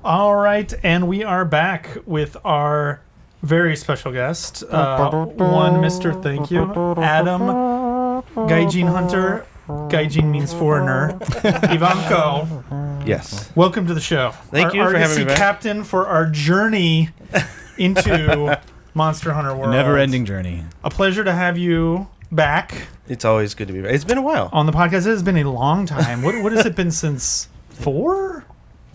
All right, and we are back with our very special guest, one Mr. Thank You, Adam, Gaijin Hunter. Gaijin means foreigner. Ivanko. Yes. Welcome to the show. Thank you for having me back. Captain for our journey into Monster Hunter World. Never-ending journey. A pleasure to have you back. It's always good to be back. It's been a while. On the podcast. It has been a long time. What has it been since 4?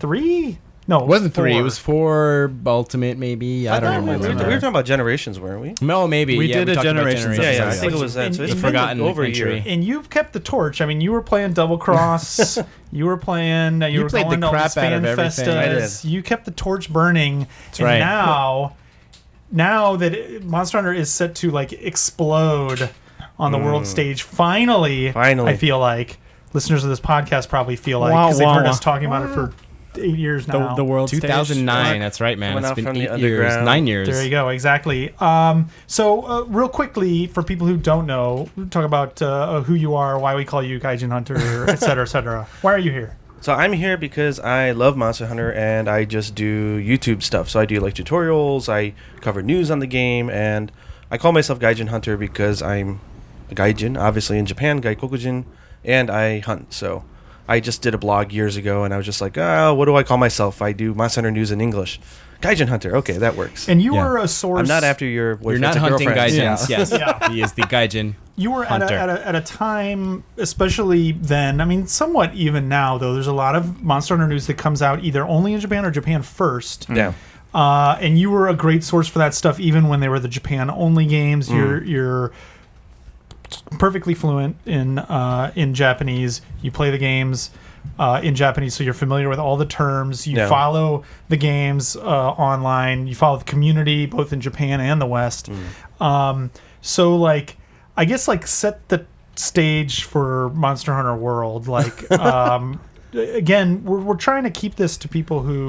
3? No, it wasn't 4. 3. It was 4 Ultimate, maybe. I don't remember. We were talking about Generations, weren't we? No, maybe. We did a Generations. Yeah, I think it was that. So it's been forgotten over a entry. year. And you've kept the torch. I mean, you were playing Double Cross. You were playing. You were played going the to all crap these out of fan everything. festas. You kept the torch burning. That's right. Now that Monster Hunter is set to like explode on the world stage, finally, I feel like listeners of this podcast probably feel like, because they've heard us talking about it for 8 years now. The world 2009. stage. That's right, man. Went It's out been from the 8 years, underground. 9 years. There you go, exactly. So real quickly, for people who don't know, talk about who you are, why we call you Gaijin Hunter, et cetera, et cetera. Why are you here? So I'm here because I love Monster Hunter and I just do YouTube stuff. So I do like tutorials, I cover news on the game, and I call myself Gaijin Hunter because I'm a Gaijin, obviously in Japan, Gaikokujin, and I hunt. So I just did a blog years ago and I was just like, what do I call myself? I do Monster Hunter news in English. Gaijin Hunter, okay, that works. And you were a source. I'm not after your You're not hunting Gaijins. Yes. Yeah. He is the Gaijin You were Hunter. at a time, especially then, I mean, somewhat even now, though, there's a lot of Monster Hunter news that comes out either only in Japan or Japan first. Yeah. And you were a great source for that stuff, even when they were the Japan-only games. You're perfectly fluent in Japanese. You play the games in Japanese, so you're familiar with all the terms. You follow the games online. You follow the community, both in Japan and the West. So, like, I guess, like, set the stage for Monster Hunter World. Like, again, we're trying to keep this to people who,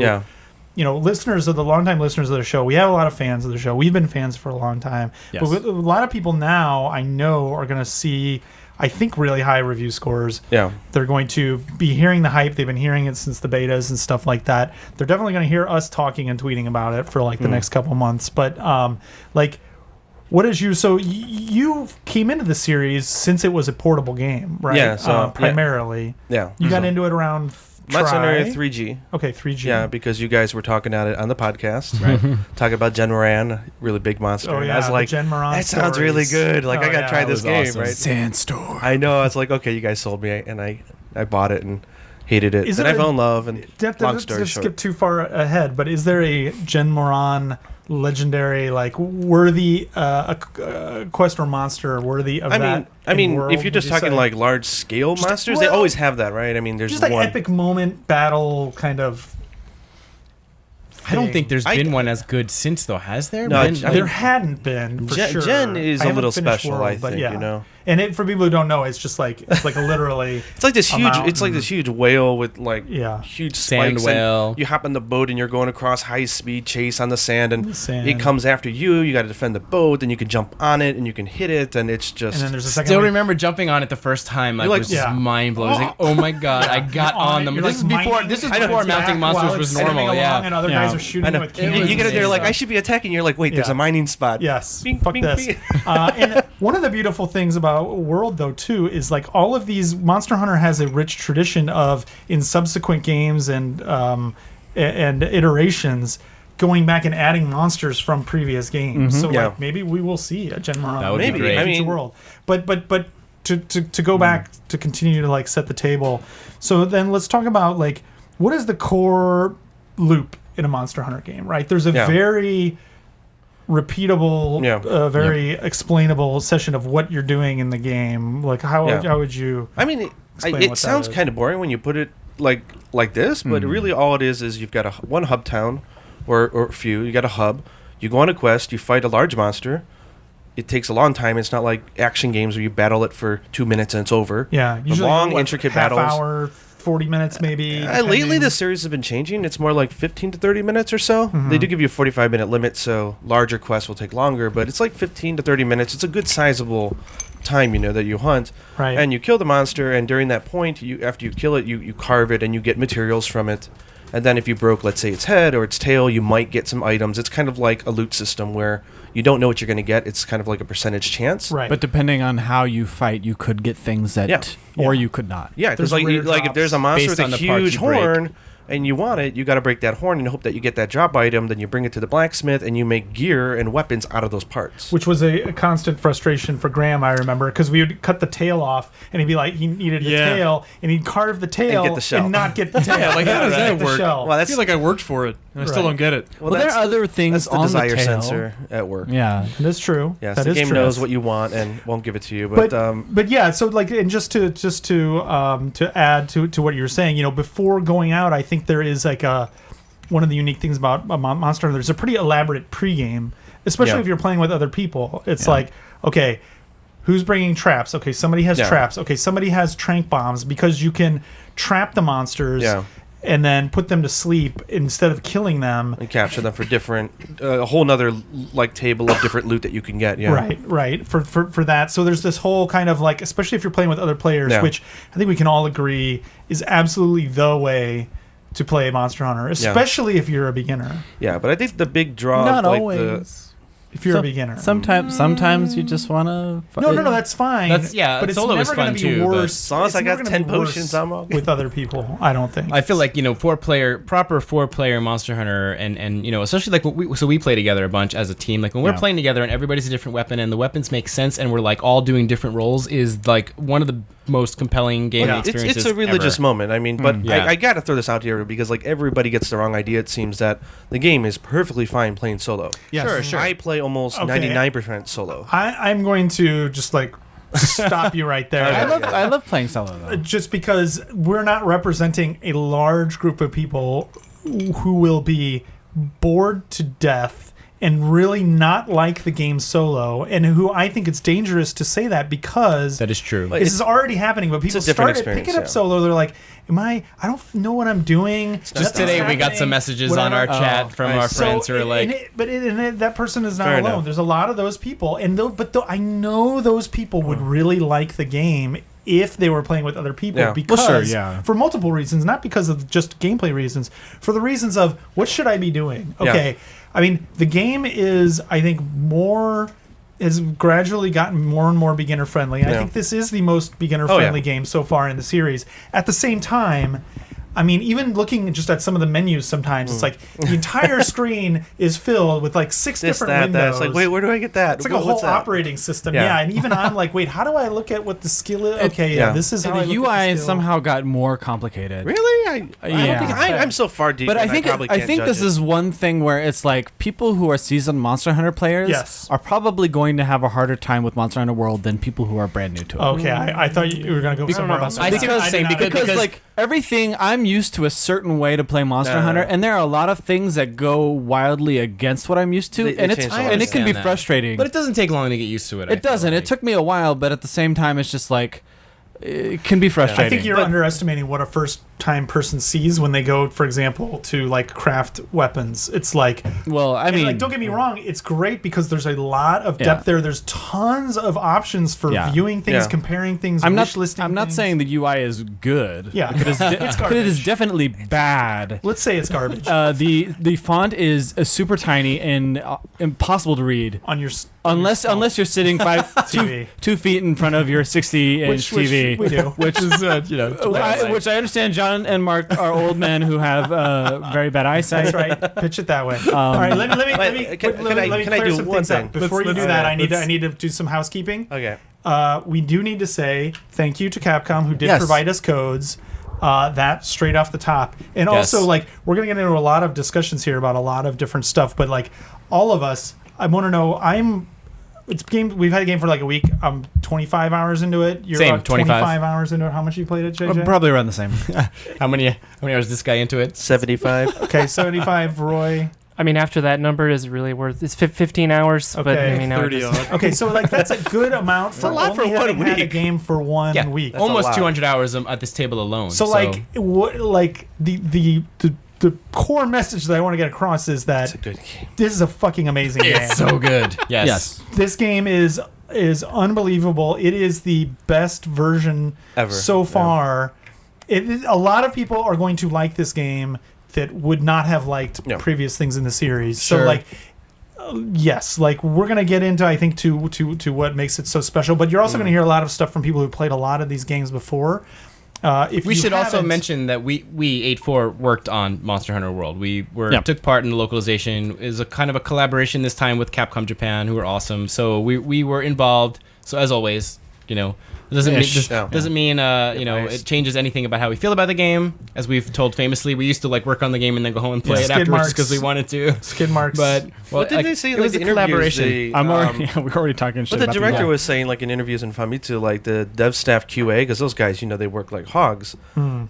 you know, longtime listeners of the show. We have a lot of fans of the show. We've been fans for a long time. Yes. But a lot of people now, I know, are going to see, I think, really high review scores. Yeah. They're going to be hearing the hype. They've been hearing it since the betas and stuff like that. They're definitely going to hear us talking and tweeting about it for, like, the next couple months. But, like, what is you? So you came into the series since it was a portable game, right? Yeah, so, primarily. Yeah. You got into it around Monster Hunter 3G. Okay, 3G. Yeah, because you guys were talking about it on the podcast, right? Talking about Gen Moran, really big monster. Oh, And yeah, I was like, the Gen Moran that sounds really good. Like, I got to try this game, awesome. right? Sandstorm. I know. I was like, okay, you guys sold me, and I bought it and hated it. Then I fell in love, and long story short. Skip too far ahead, but is there a Gen Moran legendary, like, worthy quest or monster worthy of that? I mean, world, if you're just talking like large scale monsters, they always have that, right? I mean, there's just like one epic moment battle kind of. I don't think there's been one as good since, though, has there? No, There hadn't been, for sure. Gen is I a haven't little finished special, World, I but think, yeah. you know. And for people who don't know, it's like literally. It's like this a huge. mountain. It's like this huge whale with like Yeah. huge Sand spikes. whale. And you hop on the boat and you're going across high speed chase on the sand, and Sand. it comes after you. You got to defend the boat, and you can jump on it and you can hit it, and it's just. And then there's a second. Still one- remember jumping on it the first time. Like, You're like, it was just yeah. mind blowing. It was like, oh my god, I got on them. You're This like is before. mining This is its before back mounting while monsters it's was sailing normal. along, Yeah. and other guys are shooting I know. with You cannons. get it there like, and I should be attacking. You're like, wait, there's Yeah. a mining spot. Yes. Bing, Fuck bing, this. bing. And one of the beautiful things about World, though, too, is like all of these. Monster Hunter has a rich tradition of, in subsequent games and iterations, going back and adding monsters from previous games. So Yeah. like maybe we will see a Gen Moran That would be maybe great. in I future mean- World. But to go back to continue to like set the table. So then let's talk about like what is the core loop in a Monster Hunter game, right? There's a very repeatable, very explainable session of what you're doing in the game. Like how would you? I mean, Explain it what that sounds is. kind of boring when you put it like this, but really all it is you've got one hub town or a few. You got a hub. You go on a quest. You fight a large monster. It takes a long time. It's not like action games where you battle it for 2 minutes and it's over. Yeah, The long, intricate half battles. hour, 40 minutes maybe. Lately, depending. the series has been changing. It's more like 15 to 30 minutes or so. They do give you a 45-minute limit, so larger quests will take longer, but it's like 15 to 30 minutes. It's a good sizable time, that you hunt. Right. And you kill the monster, and during that point, after you kill it, you carve it, and you get materials from it. And then if you broke, let's say, its head or its tail, you might get some items. It's kind of like a loot system where you don't know what you're going to get. It's kind of like a percentage chance. Right. But depending on how you fight, you could get things that, or you could not. Yeah, because There's rare like if there's a monster based with on a the parts huge you break. horn and you want it, you got to break that horn and hope that you get that drop item. Then you bring it to the blacksmith and you make gear and weapons out of those parts. Which was a constant frustration for Graham, I remember, because we would cut the tail off, and he'd be like, he needed the tail, and he'd carve the tail get the shell. and not get the tail. Yeah, like, how does that The work? shell. Well, I that's feel like I worked for it, and I still Right. don't get it. Well, there that's are other things the on desire the tail. sensor at work. Yeah. That is true. Yes, that the is game true. knows what you want and won't give it to you. But But yeah, so like, and just to add to what you were saying, you know, before going out, I think there is like one of the unique things about Monster Hunter. There's a pretty elaborate pregame, especially if you're playing with other people. It's like, okay, who's bringing traps? Okay, somebody has traps. Okay, somebody has tranq bombs, because you can trap the monsters. And then put them to sleep instead of killing them. and capture them for different, a whole nother like table of different loot that you can get. Yeah. Right. For that. So there's this whole kind of like, especially if you're playing with other players, which I think we can all agree is absolutely the way to play Monster Hunter, especially if you're a beginner. Yeah, but I think the big draw, Not like always. If you're a beginner. Sometimes you just want to... No, that's fine. That's- yeah, but it's solo is never going fun to be too, but- worse. As long as I it's never got gonna 10 be worse potions, I'm okay. with other people, I don't think. I feel like, you know, proper four-player Monster Hunter, and you know, especially like we play together a bunch as a team. Like when we're playing together and everybody's a different weapon and the weapons make sense and we're like all doing different roles is like one of the most compelling gaming experiences It's a religious ever. moment. I mean, but Yeah. I got to throw this out here because like everybody gets the wrong idea. It seems that the game is perfectly fine playing solo. Yes. Sure. I play almost Okay. 99% solo. I'm going to just like stop you right there. I love playing solo, though. Just because we're not representing a large group of people who will be bored to death and really not like the game solo, and who I think it's dangerous to say that because That is true. Like, this is already happening. But people a different start picking up experience, solo. They're like, I don't know what I'm doing. Just Nothing's today we got happening, some messages whatever. on our chat from our friends who are like, that person is not Fair alone. enough. There's a lot of those people, and I know those people would really like the game if they were playing with other people, Yeah. because Well, sure, yeah. for multiple reasons, not because of just gameplay reasons, for the reasons of what should I be doing? Okay, I mean the game is, I think, has gradually gotten more and more beginner friendly. I think this is the most beginner friendly game so far in the series. At the same time, I mean, even looking just at some of the menus sometimes, it's like the entire screen is filled with like six different windows. It's like, wait, where do I get that? It's like a whole What's that? operating system. Yeah. Yeah, and even I'm like, wait, how do I look at what the skill is? Okay, this is how I The look at UI the skill. somehow got more complicated. Really? I don't Yeah. think I'm so far deep. But I that think probably I can't think judge this it. is one thing where it's like people who are seasoned Monster Hunter players Yes. are probably going to have a harder time with Monster Hunter World than people who are brand new to it. Okay, I thought you were going to go somewhere else. I see what you're saying, because like everything, I'm used to a certain way to play Monster Hunter, and there are a lot of things that go wildly against what I'm used to, They and change a lot. it can be That. frustrating. but it doesn't take long to get used to it. It doesn't. It took me a while, but at the same time, it's just like it can be frustrating. I think you're underestimating what a first-time person sees when they go, for example, to like craft weapons. It's like, Well, I mean, like, don't get me wrong, it's great because there's a lot of depth there. There's tons of options for viewing things, comparing things, I'm wish listing. not things. saying the UI is good. Yeah, it is, it's but it is garbage. definitely bad. Let's say it's garbage The font is super tiny and impossible to read. on your Unless you're sitting TV. 2 feet in front of your 60-inch TV, we do. which is which I understand. John and Mark are old men who have very bad eyesight. That's right. Pitch it that way. All right, let me Can I clear do some one things up. thing? Before you do that, I need to do some housekeeping. Okay. We do need to say thank you to Capcom who did Yes. provide us codes. That straight off the top, and also like we're gonna get into a lot of discussions here about a lot of different stuff. But like all of us, I want to know. We've had a game for like a week. I'm 25 hours into it. You're Same, about 25 hours into it. How much you played it, JJ? Probably around the same. How many hours is this guy into it? 75. Okay, 75. Roy. I mean, after that number is really worth. It's 15 hours, but Okay. I mean, now 30 odd. Okay, so like that's a good amount for a lot for only one having had a week. game for 1 week. That's a Almost lot. 200 hours at this table alone. So like the core message that I want to get across is that It's a good game. this is a fucking amazing game. it's so good. Yes. This game is unbelievable. It is the best version Ever. so Yeah. far. A lot of people are going to like this game that would not have liked previous things in the series. Sure. So like. Yes, like we're gonna get into I think to what makes it so special, but you're also gonna hear a lot of stuff from people who played a lot of these games before. If we you should also haven't- mention that we 8-4 worked on Monster Hunter World. We took part in the localization. It was a kind of a collaboration this time with Capcom Japan, who were awesome. So we were involved. So as always, it doesn't mean it changes anything about how we feel about the game. As we've told famously, we used to like work on the game and then go home and play it skid afterwards marks. because we wanted to. skid marks. But what did they say? It Like was the a collaboration. interviews, we're already talking shit But the about director game. was saying, like in interviews in Famitsu, like the dev staff QA, because those guys, they work like hogs.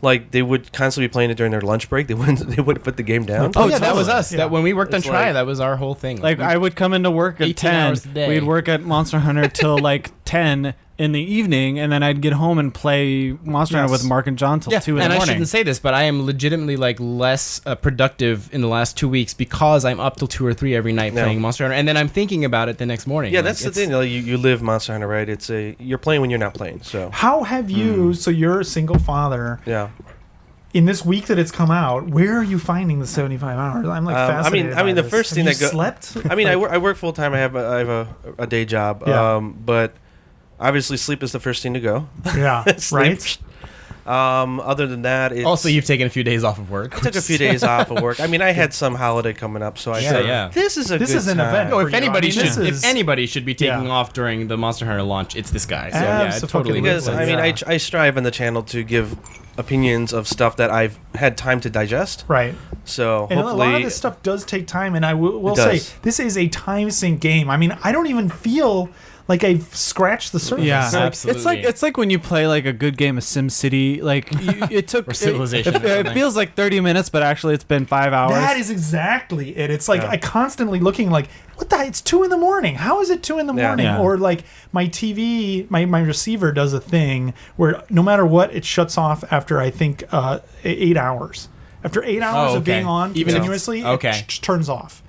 Like they would constantly be playing it during their lunch break. They wouldn't put the game down. Oh yeah, that was us. Yeah. That when we worked on It's Try, like- that was our whole thing. Like I would come into work at 18 10. hours a day. We'd work at Monster Hunter till like 10 in the evening, and then I'd get home and play Monster Hunter with Mark and John till 2 in the and I morning. shouldn't say this, but I am legitimately like less productive in the last 2 weeks because I'm up till 2 or 3 every night playing Monster Hunter, and then I'm thinking about it the next morning. Yeah, Like, that's the thing. Like, you live Monster Hunter, right? You're playing when you're not playing. So how have you? So you're a single father. yeah. In this week that it's come out, where are you finding the 75 hours? I'm like fascinated. I mean, by the this. first thing Have that you slept. I mean, I work full time. I have a day job. Yeah. But obviously sleep is the first thing to go. Yeah, Sleep. right. Other than that, it's, also you've taken a few days off of work. I took a few days off of work. I mean, I had some holiday coming up, so I Yeah, said, yeah. "This is This good is an time." event. Oh, for if you. anybody I mean, should, this is- if anybody should be taking Yeah. off during the Monster Hunter launch, it's this guy. So yeah, it totally makes Because sense. I mean, Yeah. I strive on the channel to give opinions of stuff that I've had time to digest. Right. So And hopefully, a lot of this stuff does take time, and I will It say does. this is a time sink game. I mean, I don't even feel like I've scratched the surface. Yeah, Like, Absolutely. it's like when you play like a good game of SimCity. Like it took Or Civilization or It something. feels like 30 minutes, but actually it's been 5 hours. that is exactly it. It's like Yeah. I constantly looking like, what the? It's 2 a.m. How is it 2 a.m? Yeah. Or like my TV, my receiver does a thing where no matter what, it shuts off after I think 8 hours. After 8 hours of okay. being on Even if- continuously, okay. it turns off.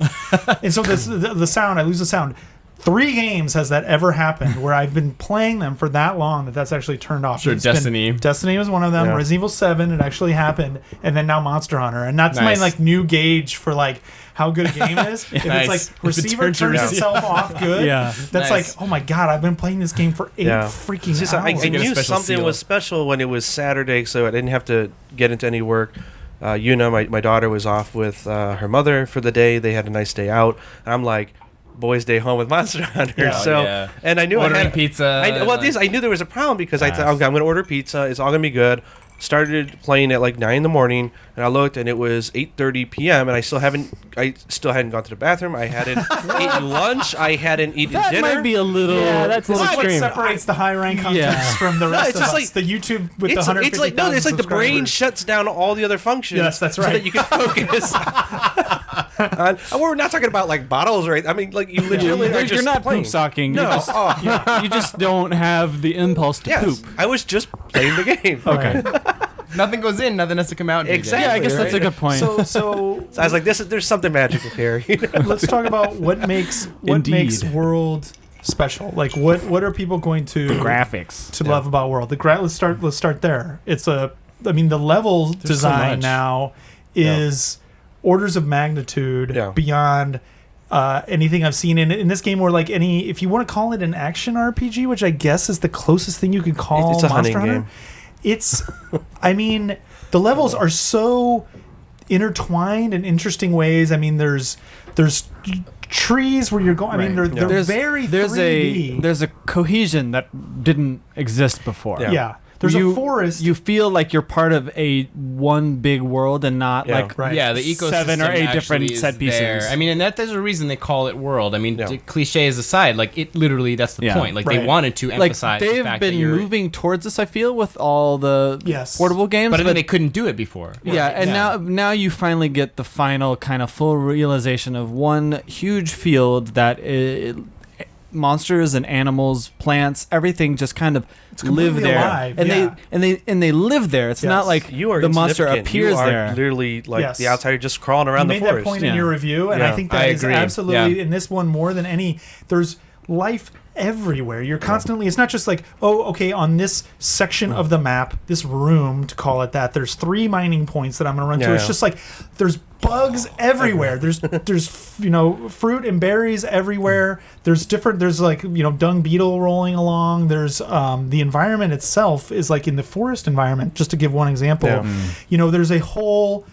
And so the sound, I lose the sound. 3 games has that ever happened where I've been playing them for that long that's actually turned off. Sure, It's been- Destiny. Destiny was one of them. Yeah. Resident Evil 7, it actually happened, and then now Monster Hunter, and that's my Nice. like new gauge for like how good a game is. If Nice. it's like If it receiver turns your turns itself off good, Yeah. that's Nice. like, oh my god, I've been playing this game for 8 Yeah. freaking It's just, I hours. knew get a special something seal. was special when it was Saturday, so I didn't have to get into any work. My daughter was off with her mother for the day. They had a nice day out. And I'm like, boys' day home with Monster Hunter. Yeah. So, Yeah. and I knew Ordering I had pizza. I knew there was a problem because I thought, okay, I'm going to order pizza. It's all going to be good. Started playing at like 9 in the morning, and I looked, and it was 8:30 p.m. and I still hadn't gone to the bathroom. I hadn't eaten lunch. I hadn't eaten that dinner. might be a little. Yeah, that's a This little is what extreme. separates the high rank hunters Yeah. from the rest it's of just us. like- The YouTube with the it's 150,000 like no, it's like the brain subscribers. shuts down all the other functions. Yes, that's So right. that you can focus. And we're not talking about like bottles, right? I mean, like you legitimately are You're just not playing. poop socking. No, You just don't have the impulse to yes, poop. I was just playing the game. Okay. Nothing goes in, nothing has to come out. DJ. Exactly. Yeah, I guess that's a good point. So So I was like, there's something magical here. You know? let's talk about what makes Indeed. World special. Like what are people going to graphics. to love about World? Let's start there. The level design much. now is orders of magnitude Yeah. beyond anything I've seen in this game, or like if you want to call it an action RPG, which I guess is the closest thing you could call It's a Monster hunting Hunter. game. It's, I mean, the levels are so intertwined in interesting ways. I mean, there's trees where you're going. I mean, Right. they're very there's 3D. there's a cohesion that didn't exist before. Yeah. yeah. There's a forest. You feel like you're part of a one big world and not Yeah. like Right. Yeah, the ecosystem 7 or 8 different actually is set pieces. there. I mean, and there's a reason they call it world. I mean, Yeah. cliches aside, like it literally that's the Yeah. point. Like Right. they wanted to like emphasize the they've fact that been you're. moving towards this. I feel with all the Yes. portable games, but I think they couldn't do it before. yeah, and now you finally get the final kind of full realization of one huge field that monsters and animals, plants, everything just kind of live completely there, alive, and yeah. they live there. It's Yes. not like You are the monster insignificant. appears you are there. literally like Yes. the outsider just crawling You around the made forest. that point in Yeah. your review, and I Yeah. think I that is agree. absolutely Yeah. in this one more than any. There's life everywhere. You're constantly, it's not just like, oh, okay, on this section of the map, this room, to call it that, there's 3 mining points that I'm going to run through. It's just like, there's bugs everywhere. There's fruit and berries everywhere. There's like, dung beetle rolling along. There's the environment itself is like in the forest environment, just to give one example. There's a whole,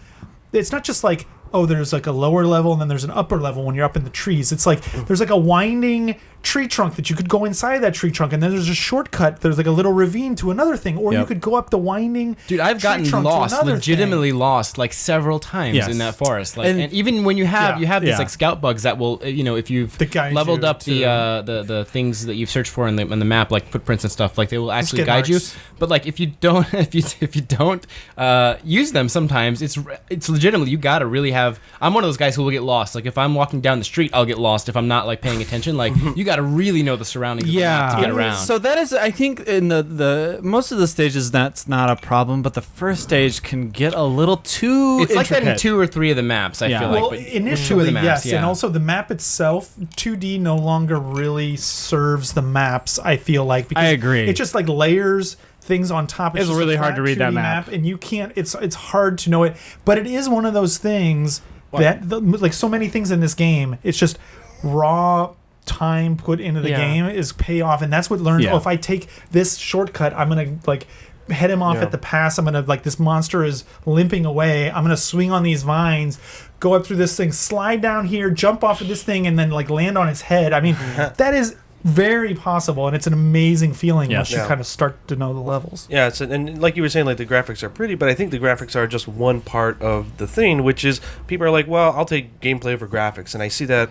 it's not just like, oh, there's like a lower level and then there's an upper level when you're up in the trees. It's like there's like a winding tree trunk that you could go inside that tree trunk, and then there's a shortcut. There's like a little ravine to another thing, or you could go up the winding. Dude, I've gotten lost, legitimately lost, like several times in that forest. Like, and even when you have these like scout bugs that will, if you've leveled up the things that you've searched for on the map, like footprints and stuff, like they will actually guide you. But like if you don't use them, sometimes it's legitimately, you gotta really have. I'm one of those guys who will get lost. Like if I'm walking down the street, I'll get lost if I'm not like paying attention. Like you got to really know the surroundings of the map to get around. So that is, I think, in the most of the stages that's not a problem, but the first stage can get a little too It's intricate. like that in 2 or 3 of the maps, I feel like. Well, But initially, 2 of the maps, yes, and also the map itself, 2D no longer really serves the maps, I feel like. Because I agree. It's just like layers, things on top. It's just really a hard to read 2D that map. and you can't. It's hard to know it, but it is one of those things that like so many things in this game, it's just raw time put into the game is payoff, and that's what learns. Oh, if I take this shortcut, I'm gonna like head him off at the pass. I'm gonna like, this monster is limping away. I'm gonna swing on these vines, go up through this thing, slide down here, jump off of this thing, and then like land on its head. I mean, that is very possible, and it's an amazing feeling once you kind of start to know the levels. Yeah, and like you were saying, like the graphics are pretty, but I think the graphics are just one part of the thing, which is people are like, well, I'll take gameplay over graphics, and I see that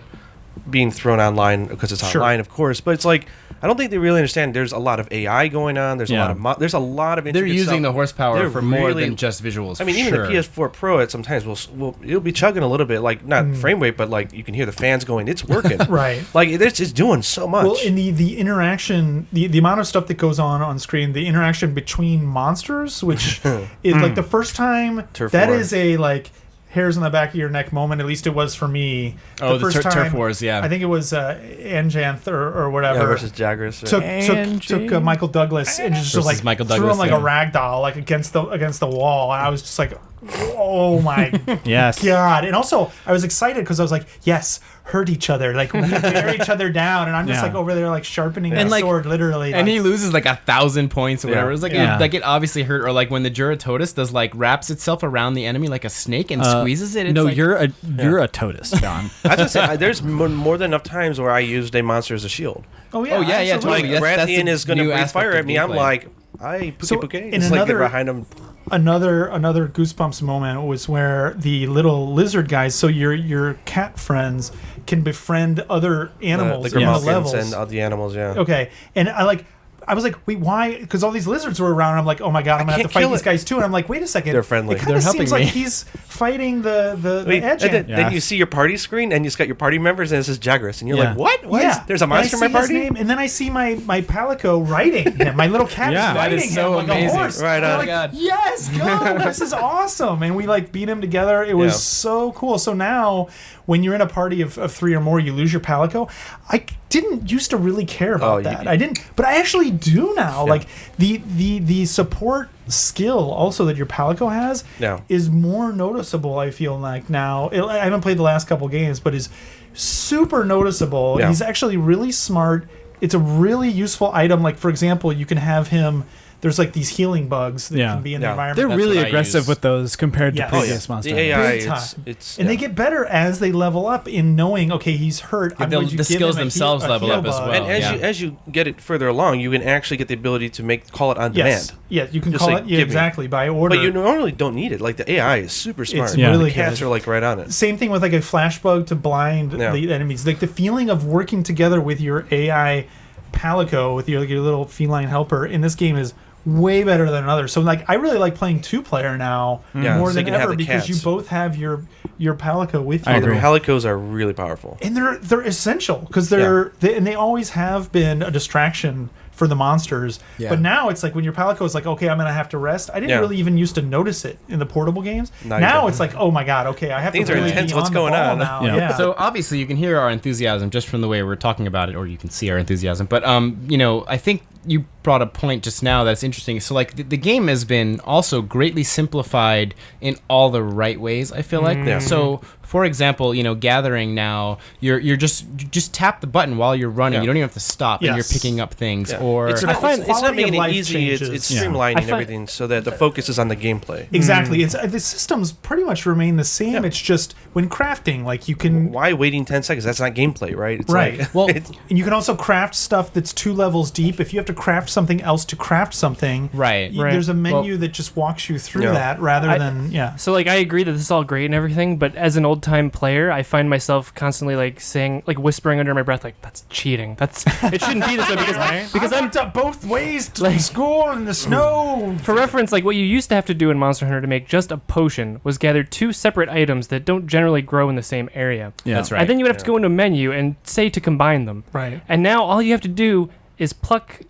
being thrown online because it's online, of course, but it's like, I don't think they really understand there's a lot of AI going on. There's a lot of there's a lot of they're using the horsepower They're for more than just visuals. I mean, even the PS4 Pro at sometimes it'll be chugging a little bit, like not frame rate, but like you can hear the fans going. It's working. Right. Like it's doing so much. Well, in the interaction, the amount of stuff that goes on screen, the interaction between monsters, which is like the first time Turf that war. is a like hairs on the back of your neck moment. At least it was for me. The first time, turf wars, I think it was Anjanth or whatever versus Jagras. Took Michael Douglas and just like Michael threw Douglas, him like a rag doll, like against the wall, and I was just like, oh my god! And also I was excited because I was like, yes, hurt each other, like we tear each other down, and I'm just like over there like sharpening my sword, literally. And he loses like 1,000 points or whatever. It's like it obviously hurt, or like when the Juratotus does like wraps itself around the enemy like a snake and squeezes it. It's no, like, you're a Totus, John. I was gonna say, there's more than enough times where I used a monster as a shield. Oh yeah, totally. Like Rathian is going to breathe fire at me. gameplay. I'm like, Puke. in It's like another- behind him. Another Goosebumps moment was where the little lizard guys, so your cat friends, can befriend other animals The in the Grimalkins levels. and the animals, Okay, and I was like, wait, why? Because all these lizards were around. I'm like, oh my god, I'm gonna have to fight these guys too. And I'm like, wait a second, They're friendly. It kind of seems like he's fighting the edge. Then you see your party screen, and you've got your party members, and it says Jagras, and you're like, what? There's a monster in my party? And then I see my Palico riding him. My little cat is riding him so like amazing. a horse. Right on. I'm like, yes, go! This is awesome. And we like beat him together. It was so cool. So now, when you're in a party of 3 or more, you lose your Palico. I didn't used to really care about that. I didn't, but I actually do now. Like the support skill also that your Palico has is more noticeable. I feel like now. I haven't played the last couple games, but is super noticeable. He's actually really smart. It's a really useful item. Like, for example, you can have him. There's like these healing bugs that can be in the environment. They're That's really what I aggressive use. with those compared to previous monsters. The AI, Big time. it's and they get better as they level up in knowing, okay, he's hurt. I'm going to the give skills him a themselves heal, a level heal up as bug. well. And as you get it further along, you can actually get the ability to call it on demand. Yes, you can Just call like, it give me. exactly by order. But you normally don't need it. Like the AI is super smart. It's really the cats good. are like right on it. Same thing with like a flash bug to blind the enemies. Like the feeling of working together with your AI Palico, with your little feline helper in this game is way better than others. So like I really like playing 2-player now more so than you can have ever the because cats. you both have your Palico with you. I agree. The Palicos are really powerful. And they're essential because they always have been a distraction for the monsters. Yeah. But now it's like when your pallet goes like, okay, I'm gonna have to rest. I didn't really even used to notice it in the portable games. Now it's like, oh my god, okay, I have Things to are really intense. be What's on going the ball on? now. Yeah. Yeah. So obviously you can hear our enthusiasm just from the way we're talking about it, or you can see our enthusiasm. But I think you brought a point just now that's interesting. So like the game has been also greatly simplified in all the right ways, I feel like. Yeah. So for example, gathering now, you just tap the button while you're running. Yeah. You don't even have to stop, and you're Yes. picking up things. Yeah. Or it's I find not quality making of it life easy. It's changes. streamlining I find- everything so that the focus is on the gameplay. Exactly. It's the systems pretty much remain the same. Yeah. It's just when crafting, like you can Why waiting 10 seconds? That's not gameplay, right? It's Right. Like, Well, it's- and you can also craft stuff that's 2 levels deep. If you have to craft something else to craft something, right. Right. there's a menu that just walks you through Yeah. that rather I- than So like I agree that this is all great and everything, but as an old time player, I find myself constantly like saying, like whispering under my breath, like that's cheating. It shouldn't be this way because I walked up both ways to Like- school in the snow. for reference, like what you used to have to do in Monster Hunter to make just a potion was gather 2 separate items that don't generally grow in the same area. Yeah. That's right. And then you would have to go into a menu and say to combine them. Right. And now all you have to do is pluck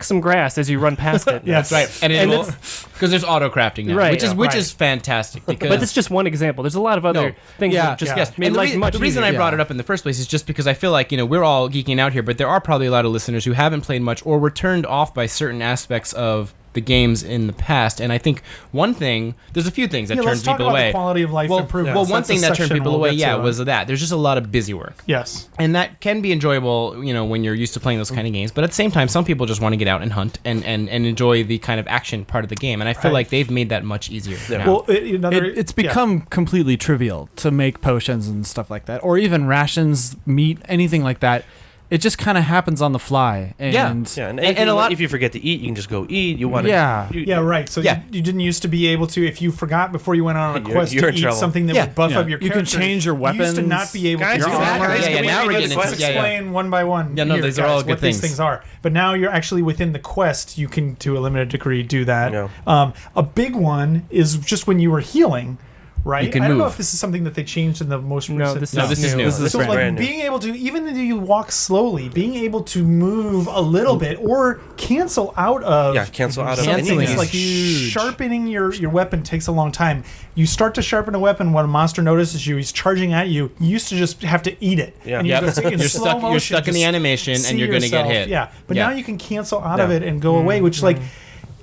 some grass as you run past it. Yes. Right, and And because there's auto crafting now, Right. which is Right. fantastic. Because But that's just one example. There's a lot of other No. things Yeah. that just Yeah. made And life much the reason easier. I brought Yeah. it up in the first place is just because I feel like we're all geeking out here, but there are probably a lot of listeners who haven't played much or were turned off by certain aspects of the games in the past. And I think there's a few things that Yeah, turned let's talk people about away. the quality of life well, improvements. well, one That's a thing that turned section people we'll away, get to. was that there's just a lot of busy work. Yes. And that can be enjoyable, when you're used to playing those kind of games. But at the same time, some people just want to get out and hunt and enjoy the kind of action part of the game. And I feel Right. like they've made that much easier. Yeah. now. Well, It's become completely trivial to make potions and stuff like that, or even rations, meat, anything like that. It just kind of happens on the fly. And yeah, And and a lot- if you forget to eat, you can just go eat. You want to, Yeah. Yeah, right. So Yeah. you didn't used to be able to, if you forgot before you went on a You're- quest you're to in eat trouble. something that Yeah. would buff Yeah. up your You can character. change your You used to not weapons. be able Guys, to. your armor. Guys, Yeah, can now we we're do getting the into- quest yeah, yeah. explain one by one. Yeah, no, here, these are guys, all good what these things. things are. But now you're actually within the quest. You can, to a limited degree, do that. Yeah. A big one is just when you were healing. Right, You can I don't know move. if this is something that they changed in the most No, recent. this No, this is new. This is So brand like brand new. being able to, even though you walk slowly, being able to move a little bit or cancel out of cancel out of Canceling anything. is like huge. sharpening your weapon takes a long time. You start to sharpen a weapon when a monster notices you, he's charging at you. You used to just have to eat it. Yeah. And you Yep. go in You're slow stuck- you're motion, stuck in the just animation and see you're gonna get yourself. hit. Yeah, but Yeah. now you can cancel out of Yeah. it and go away, which like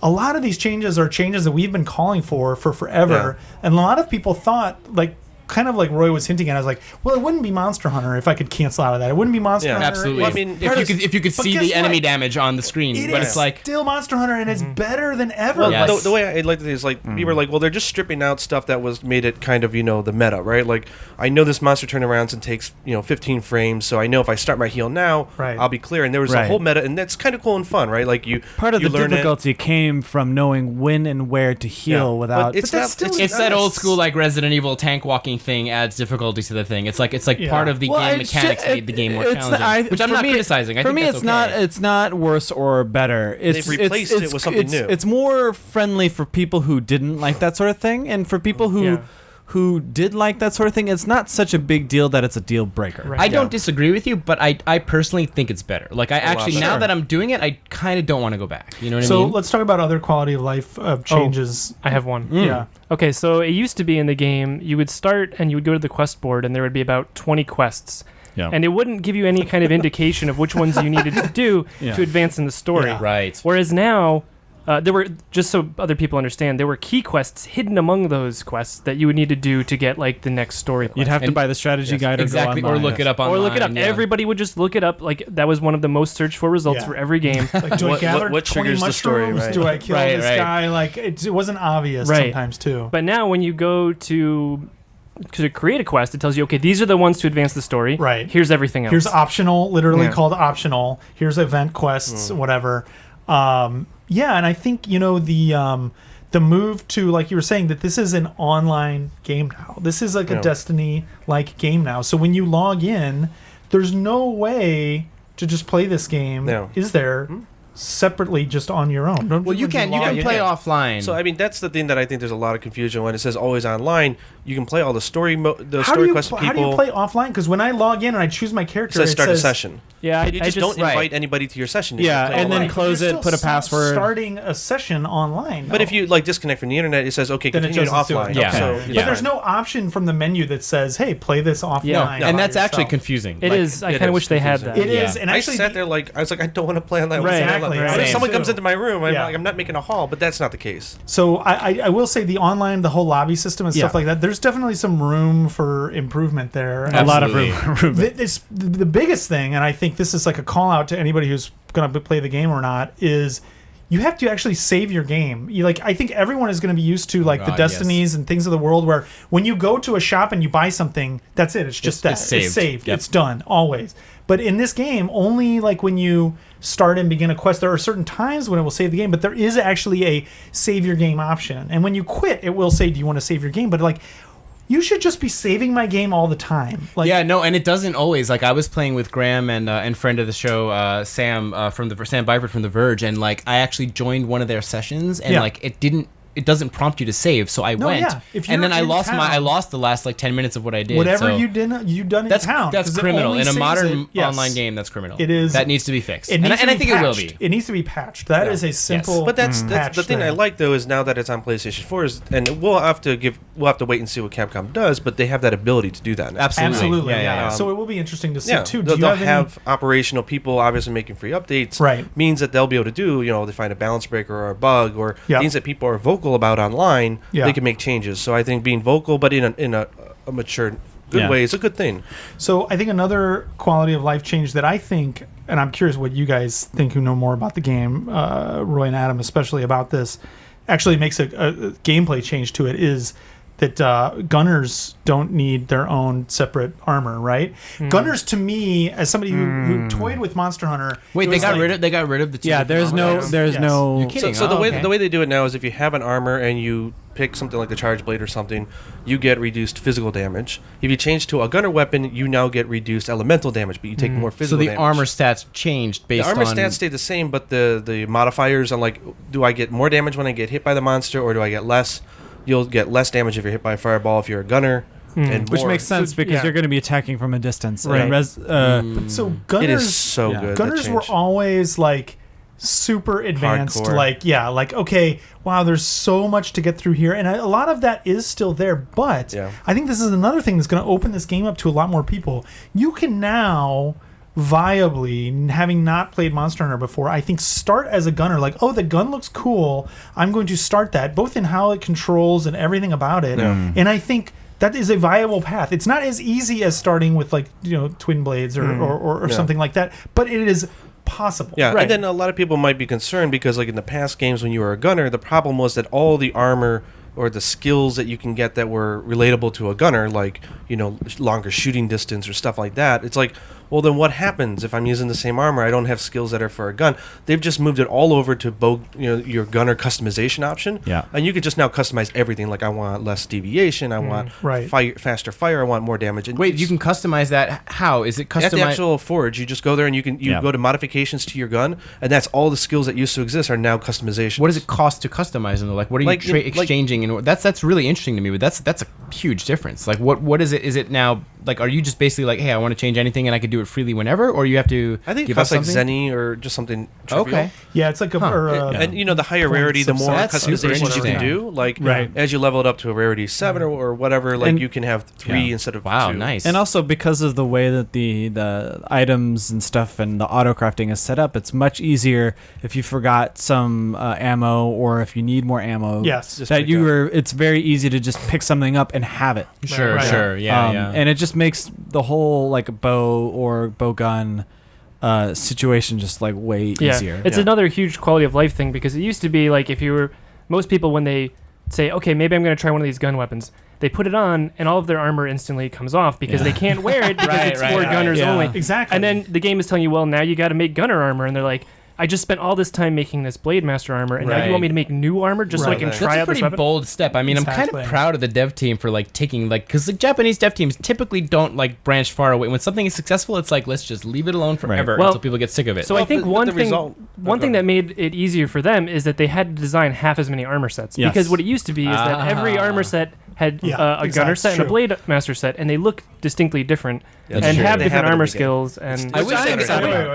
a lot of these changes are changes that we've been calling for forever. And a lot of people thought like, kind of like Roy was hinting at, I was like, well, it wouldn't be Monster Hunter if I could cancel out of that. It wouldn't be Monster Yeah. Hunter. Absolutely. Well, I mean, if you could But see guess the enemy what? damage on the screen, It but is it's like still Monster Hunter, and it's better than ever. Well, Yes. the way I like it is like we were like, well, they're just stripping out stuff that was made it kind of the meta, right? Like I know this monster turnarounds and takes 15 frames, so I know if I start my heal now, Right. I'll be clear. And there was a Right. whole meta, and that's kind of cool and fun, right? Like Part of you the learn difficulty came from knowing when and where to heal Yeah. without. But it's But not. that's still- it's that Yes. old school like Resident Evil tank walking thing adds difficulty to the thing. It's like Yeah. part of the Well, game it's mechanics ju- made the game more it's challenging, not- which I'm for not me- criticizing. I For think me, that's it's okay. it's not worse or better. It's replaced it with something new. It's more friendly for people who didn't like that sort of thing, and for people who did like that sort of thing, it's not such a big deal that it's a deal breaker. Right. I don't disagree with you, but I personally think it's better. Like I actually better. now Sure. that I'm doing it, I kind of don't want to go back. You know what I So mean? let's talk about other quality of life changes. I have one. Yeah. Okay, so it used to be in the game, you would start and you would go to the quest board, and there would be about 20 quests. Yeah. And it wouldn't give you any kind of indication of which ones you needed to do Yeah. to advance in the story. Yeah. Right. Whereas now, there were, just so other people understand, there were key quests hidden among those quests that you would need to do to get like the next story quest. You'd have to And- buy the strategy Yes, guide Exactly, or go or online. look it up online. or look it up. yeah. Everybody would just look it up. Like that was one of the most searched for results Yeah. for every game. Like, do I What- gather what 20 triggers the story, mushrooms? right? Do I kill Right, this right. guy? Like it wasn't obvious Right. sometimes too. But now when you go to create a quest, it tells you, okay, these are the ones to advance the story. Right. Here's everything else. Here's optional, literally Yeah. called optional. Here's event quests, whatever. Yeah, and I think the move to, like you were saying, that this is an online game now. This is like a Yeah. Destiny-like game now. So when you log in, there's no way to just play this game, No. is there? Separately, just on your own. Well, you can log play in. offline. So I mean, that's the thing that I think there's a lot of confusion when it says always online. You can play all the story the How do story you quests with how people. do you play offline? Because when I log in and I choose my It character, says start a session. Yeah, You just don't right. invite anybody to your session. Yeah, You and then online. close You're it, still put a password. Starting a session online. But though. if you like disconnect from the internet, it says okay, Then it continue doesn't do it. offline. Yeah. So Okay. it's But Yeah. there's fine. no option from the menu that says, "Hey, play this offline." Yeah. by and that's actually yourself. confusing. It Like, is. I it kind of is wish they had that. confusing. It is, Yeah. and I actually, sat there like I was like, I don't want to play online. Right, exactly. right. I What if am someone too. comes into my room? I'm, Yeah. like, I'm not making a hall, but that's not the case. So I will say the online, the whole lobby system and stuff Yeah. like that. There's definitely some room for improvement there. A lot of Absolutely. room. The biggest thing, and I think this is like a call out to anybody who's going to play the game or not, is you have to actually save your game. I think everyone is going to be used to like the God, Destinies and things of the world where when you go to a shop and you buy something, that's it. It's just that. It's saved. It's saved. Yep. It's done always. But in this game, only like when you start and begin a quest, there are certain times when it will save the game, but there is actually a save your game option. And when you quit, it will say, do you want to save your game? But like, you should just be saving my game all the time. Like, Yeah, no, and it doesn't always. Like I was playing with Graham and friend of the show, Sam Sam Byford from The Verge, and like I actually joined one of their sessions, and Yeah. like it doesn't prompt you to save, so I No, went, yeah. If and you're then I in lost town- I lost the last like 10 minutes of what I did. whatever so you done that's in town. that's 'cause it criminal only in a saves modern it- yes. online game. That's criminal. It is- that needs to be fixed, It needs and to I be think it will patched. be. It needs to be patched. That Yeah. is a simple. But that's patch the thing I there. like though is now that it's on PlayStation 4 and we'll have to wait and see what Capcom does, but they have that ability to do that now. Absolutely, Yeah, yeah. yeah. So it will be interesting to see Yeah, too. Do they'll, you they'll have, have operational people obviously making free updates. Right. Means that they'll be able to do, they find a balance breaker or a bug or Yeah. things that people are vocal about online, Yeah. they can make changes. So I think being vocal but in a mature good Yeah. way is a good thing. So I think another quality of life change that I think, and I'm curious what you guys think who know more about the game, Roy and Adam especially about this, actually makes a gameplay change to it is that gunners don't need their own separate armor, right? Gunners, to me, as somebody who toyed with Monster Hunter, Wait, it they was got like- rid of the two. Yeah, there's different no, armors? there's Yes. no. You're kidding. So Oh, okay. the way they do it now is if you have an armor and you pick something like the charge blade or something, you get reduced physical damage. If you change to a gunner weapon, you now get reduced elemental damage, but you take more So physical the damage. armor stats changed The based armor on stats stay the same, but the modifiers on like, do I get more damage when I get hit by the monster, or do I get less? You'll get less damage if you're hit by a fireball if you're a gunner, and Which more. makes sense because yeah. you're going to be attacking from a distance. Right. And So It gunners, is so Yeah. good. that gunners were change. always like super advanced, Hardcore. like okay, wow, there's so much to get through here, and a lot of that is still there. But Yeah. I think this is another thing that's going to open this game up to a lot more people. You can now viably, having not played Monster Hunter before, I think start as a gunner. Like, oh, the gun looks cool. I'm going to start that, both in how it controls and everything about it. Yeah. And I think that is a viable path. It's not as easy as starting with like twin blades or Yeah. something like that, but it is possible. Yeah, Right. and then a lot of people might be concerned because, like in the past games when you were a gunner, the problem was that all the armor or the skills that you can get that were relatable to a gunner, like longer shooting distance or stuff like that. It's like, well, then what happens if I'm using the same armor? I don't have skills that are for a gun. They've just moved it all over to your gunner customization option. Yeah. And you could just now customize everything. Like I want less deviation. I want Right. faster fire. I want more damage. And Wait, it's- you can customize that. How is it at the customized? actual forge, you just go there and you Yeah. go to modifications to your gun, and that's all the skills that used to exist are now customization. What does it cost to customize them? Like, what are you Like, like- exchanging? And that's really interesting to me. But that's a huge difference. Like, what is it? Is it now like? Are you just basically like, hey, I want to change anything and I can do it freely whenever, or you have to? I think it give up costs like something? Zenny or just something trivial. Okay. Yeah, it's like a. Huh. Or, And the higher points rarity, the of more some- That's super customizations you can interesting. do. Like Right. as you level it up to a rarity 7 or whatever, like And- you can have 3 Yeah. instead of Wow, 2. nice. And also because of the way that the items and stuff and the auto crafting is set up, it's much easier if you forgot some ammo or if you need more ammo. Yes. Just that pick you up. were. It's very easy to just pick something up and have it. Sure, Right. sure, yeah. And it just makes the whole like bow or bow gun situation just like way Yeah, easier. it's another huge quality of life thing because it used to be like if you were most people when they say okay maybe I'm going to try one of these gun weapons they put it on and all of their armor instantly comes off because they can't wear it because Right, it's right, for right. gunners Yeah. only. Exactly. And then the game is telling you well now you got to make gunner armor and they're like I just spent all this time making this Blade Master armor and now you want me to make new armor just so I Right. can That's try That's a out this pretty weapon. bold step. I mean, I'm Exactly. kind of proud of the dev team for like taking like because the Japanese dev teams typically don't like branch far away. When something is successful, it's like let's just leave it alone forever Well, until people get sick of it. So I think but one the thing result- one thing that made it easier for them is that they had to design half as many armor sets Yes. because what it used to be is that every Ah. armor set had a exactly, gunner set and a true. blade master set, and they look distinctly different Yeah, and that's true. have They different have it in armor the game. skills. And I wish they Wait, had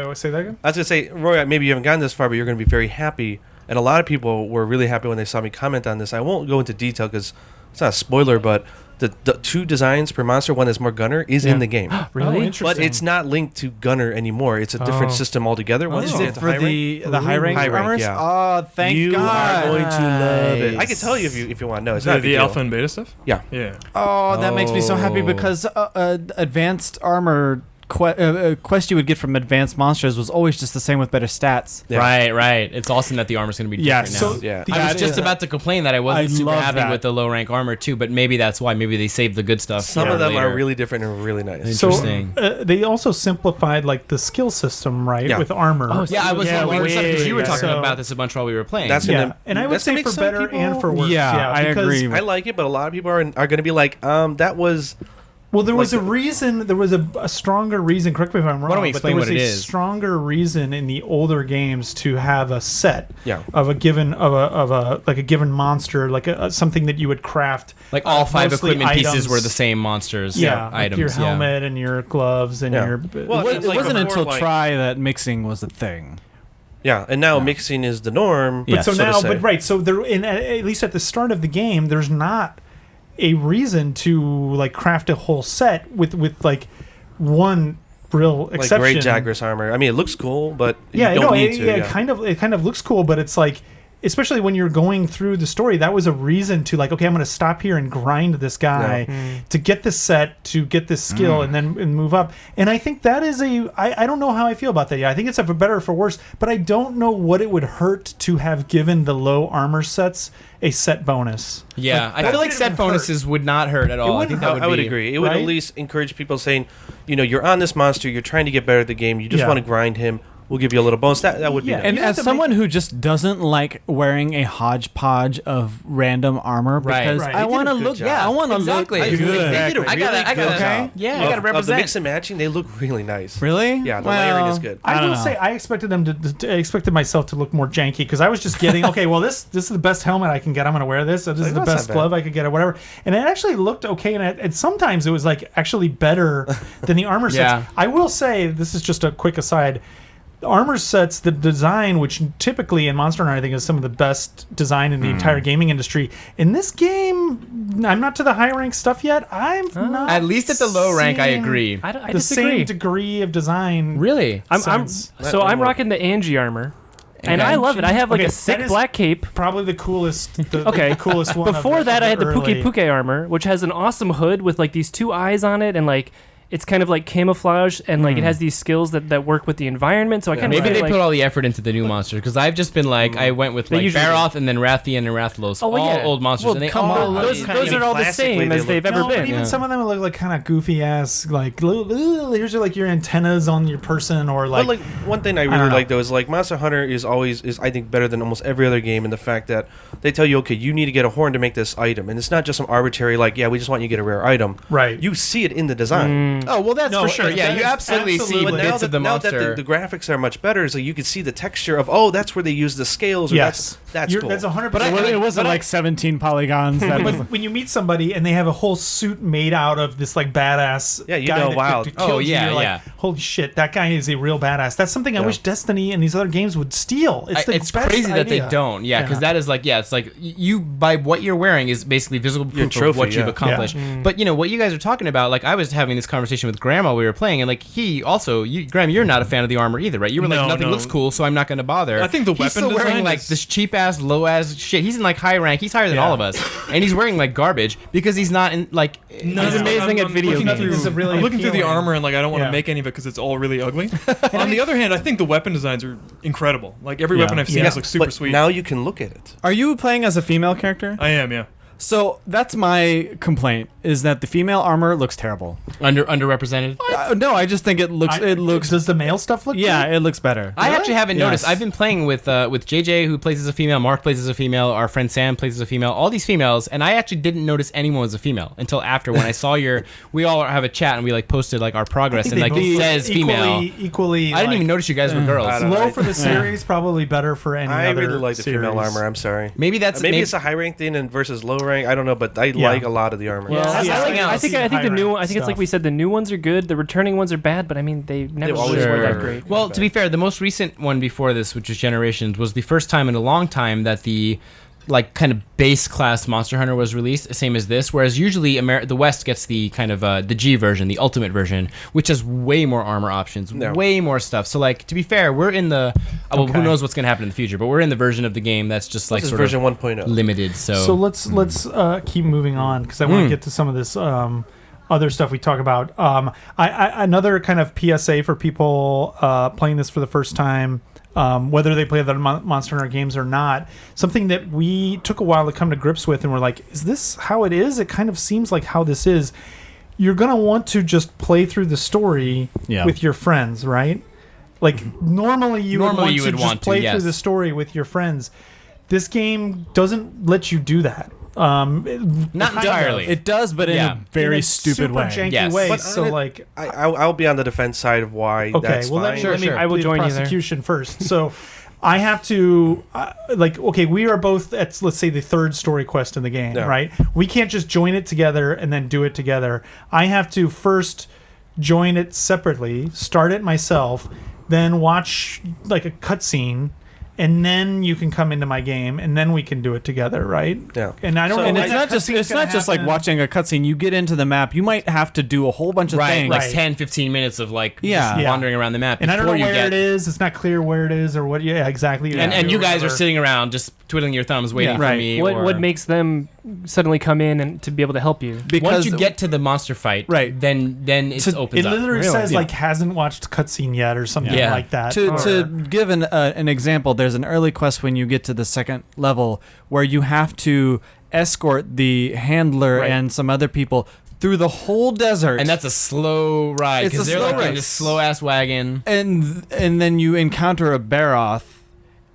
wait, say that again. I was gonna say, Roy, maybe you haven't gotten this far, but you're gonna be very happy. And a lot of people were really happy when they saw me comment on this. I won't go into detail because it's not a spoiler, but the two designs per monster, one is more gunner, is in the game. really? Oh, interesting. But it's not linked to gunner anymore. It's a different system altogether. Once Is you it get to for high rank, the high rank High rank, armors? yeah. Oh, thank you God. are going to love it. I Nice. can tell you if you want to know. It's The, not a big the deal. alpha and beta stuff? Yeah. Yeah. Oh, that makes me so happy Oh. because advanced armor quest you would get from advanced monsters was always just the same with better stats. Yeah. Right. It's awesome that the armor's going to be Yeah, different now. so Yeah. I was just about to complain that I wasn't I super love happy that. with the low rank armor too, but maybe that's why. Maybe they saved the good stuff. Some for of them later. are really different and really nice. So Interesting. they also simplified like the skill system, right, Yeah. with armor. Oh, Yeah, I was Yeah, wondering because you were way- talking so- about this a bunch while we were playing. That's Yeah, gonna- and I would that's say gonna for make some better people- and for worse. Yeah, I because- agree. I like it, but a lot of people are going to be like, that was. Well, there was Like a reason. There was a stronger reason. Correct me if I'm wrong. Why don't we but explain there was what it a is? stronger reason in the older games to have a set Yeah. of a given of a like a given monster, like something that you would craft. like all five mostly equipment pieces items. were the same monsters. Yeah, like items. your yeah. helmet and your gloves and Yeah. your. Well, It it's like wasn't before, until like- Try that mixing was a thing. Yeah, and now mixing is the norm. But so to now, say. but right, so there, at least at the start of the game, there's not a reason to like craft a whole set with like one real like exception. great Jagras armor. I mean, it looks cool, but Yeah, you don't no, need it, to. yeah, Yeah. it kind of looks cool, but it's like, especially when you're going through the story, that was a reason to like, okay, I'm going to stop here and grind this guy to get this set, to get this skill, and then move up. And I think that is I don't know how I feel about that yet. I think it's for better or for worse, but I don't know what it would hurt to have given the low armor sets a set bonus. Yeah, Like, I that feel like wouldn't set hurt. bonuses would not hurt at all. I wouldn't think that would I would be, agree. It would right? at least encourage people saying, you're on this monster, you're trying to get better at the game, you just Yeah. want to grind him. We'll give you a little bonus. That would be Yeah, nice. And You have as to someone who just doesn't like wearing a hodgepodge of random armor Right, because right. I They did want to a good look, job. yeah, I want to Exactly. look They good. did a I really gotta, good yeah, job. I gotta Of the represent. mix and matching, they look really nice. Really? Yeah, the layering is good. I don't will know. say I expected them I expected myself to look more janky because I was just getting okay. Well, this is the best helmet I can get. I'm going to wear this. So this is the That's not best bad. glove I could get or whatever. And it actually looked okay. And sometimes it was like actually better than the armor sets. Yeah. I will say this is just a quick aside. The armor sets, the design, which typically in Monster Hunter I think is some of the best design in the entire gaming industry. In this game, I'm not to the high rank stuff yet. I'm not. At least at the low rank, I seeing agree. I The disagree. same degree of design. Really? I'm sense. I'm rocking the Angie armor, and Okay. I love it. I have like Okay, a sick that is- black cape. Probably the coolest. Okay. the coolest one. Before that, I had the early- Puke Puke armor, which has an awesome hood with like these two eyes on it, and like it's kind of like camouflage, and like it has these skills that work with the environment. So I kind of Maybe feel they like, put all the effort into the new monster because I've just been like I went with They like usually do. Baroth and then Rathian and Rathlos, Oh, well, all yeah. old monsters, Well, and they come all on, look those kinda- are all the classically, same they as they've look- ever No, been. but even Yeah. some of them look like kind of goofy ass. Like here's like your antennas on your person, or But like, one thing I don't really know. like though is like Monster Hunter is I think better than almost every other game in the fact that they tell you, okay, you need to get a horn to make this item, and it's not just some arbitrary like, yeah, we just want you to get a rare item. right. You see it in the design. Oh well, that's No, for sure. that Yeah, is you absolutely see absolutely- But now bits that, of the now monster. that the graphics are much better, so you can see the texture of that's where they use the scales. Or Yes, that's cool. That's 100%. But it wasn't like 17 polygons. That was, But when you meet somebody and they have a whole suit made out of this like badass Yeah, you guy know, that wow. kills Oh, you, yeah, you're like, yeah. holy shit, that guy is a real badass. That's something I Yeah. wish Destiny and these other games would steal. It's the It's best crazy that they idea. don't. Yeah, because Yeah. that is like, it's like you by what you're wearing is basically visible Your proof trophy, of what you've yeah. accomplished. But what you guys are talking about, like I was having this conversation with Graham while we were playing, and like he also, Graham, you're not a fan of the armor either, right? You were like, No, nothing no. looks cool, so I'm not going to bother. I think the he's weapon still wearing design like is- this cheap ass, low ass shit. He's in like high rank. He's higher than Yeah. all of us, and he's wearing like garbage because he's not in like. No, He's amazing at video looking games. through- This is really I'm looking through the appealing. armor and like I don't want to Yeah. make any of it because it's all really ugly. On the other hand, I think the weapon designs are incredible. Like every Yeah. weapon I've seen Yeah. is like super but sweet. now you can look at it. are you playing as a female character? I am, yeah. So that's my complaint. is that the female armor looks terrible. Underrepresented. No, I just think it looks. Does the male stuff look? Yeah, good? it looks better. I actually haven't Yes. noticed. I've been playing with JJ, who plays as a female. Mark plays as a female. Our friend Sam plays as a female. All these females, and I actually didn't notice anyone was a female until after when I saw we all have a chat and we like posted like our progress and like it says female. Equally. I didn't even notice you guys were girls. I don't know. Low for the series, probably better for any I other really like the female series. armor. I'm sorry. Maybe that's maybe it's a high rank thing and versus low rank. I don't know, but I like a lot of the armor. Well, I think the new. I think it's like we stuff. said. The new ones are good. The returning ones are bad, but I mean they never always really were were. that great. Well, to be fair, the most recent one before this, which was Generations, was the first time in a long time that the like kind of base class Monster Hunter was released, same as this. Whereas usually the West gets the kind of the G version, the Ultimate version, which has way more armor options, way more stuff. So like to be fair, we're in the who knows what's going to happen in the future, but we're in the version of the game that's just like This is sort version of 1.0. limited. So let's keep moving on because I want to get to some of this other stuff we talk about. Another kind of PSA for people playing this for the first time. Whether they play the Monster Hunter games or not, something that we took a while to come to grips with, and we're like, is this how it is? It kind of seems like how this is. You're going to want to just play through the story with your friends, right? Like, normally you would want to just play through the story with your friends. This game doesn't let you do that. Not entirely. It does, but in a very stupid way. Janky Yes. way. But So like, I'll be on the defense side of why that's fine. let me I will plead join you there. prosecution first. So I have to we are both at, let's say, the third story quest in the game, right? We can't just join it together and then do it together. I have to first join it separately, start it myself, then watch like a cutscene, and then you can come into my game, and then we can do it together, right? Yeah. And I don't know. And when it's that not just like happen. watching a cutscene. You get into the map, you might have to do a whole bunch of things. Like 10-15 minutes of like just wandering around the map. And I don't know before you where get, it is. It's not clear where it is or what. Yeah, exactly. And you guys are sitting around just twiddling your thumbs waiting for me. What makes them suddenly come in and to be able to help you? Because once you get to the monster fight, then it opens it up. literally says like hasn't watched cutscene yet or something like that. To give an example, there's an early quest when you get to the second level where you have to escort the handler and some other people through the whole desert, and that's a slow ride because they're like in this slow ass wagon. And then you encounter a Baroth,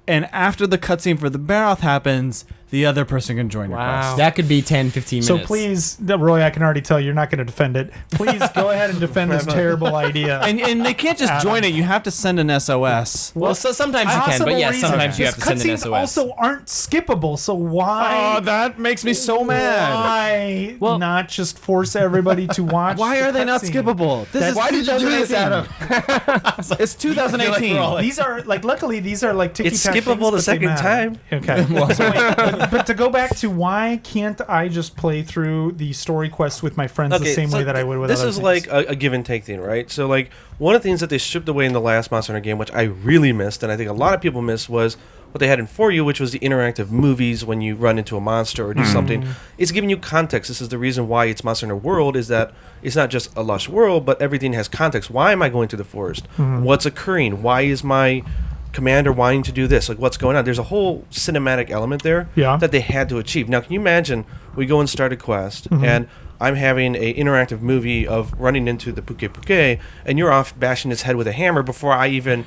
and after the cutscene for the Baroth happens, the other person can join your quest. That could be 10-15 minutes. So please, Roy, I can already tell you're not going to defend it. Please go ahead and defend this terrible idea. And they can't just join it. You have to send an SOS. Well, so sometimes you can, but yes, sometimes you have to send an SOS. Cutscenes also aren't skippable, so why? Oh, that makes me so mad. Why not just force everybody to watch? Why are they not cutscene? skippable? Why did you do this, Adam? It's 2018. These are luckily these are like ticky. It's skippable the second time. Okay. So wait, but to go back to why can't I just play through the story quests with my friends the same way that I would with this other is things? like a give and take thing, right? So like one of the things that they stripped away in the last Monster Hunter game, which I really missed, and I think a lot of people missed, was what they had in For You, which was the interactive movies when you run into a monster or do something. It's giving you context. This is the reason why it's Monster Hunter World, is that it's not just a lush world, but everything has context. Why am I going to the forest? What's occurring? Why is my commander wanting to do this? Like, what's going on? There's a whole cinematic element there that they had to achieve. Now, can you imagine we go and start a quest, and I'm having an interactive movie of running into the Puke Puke, and you're off bashing its head with a hammer before I even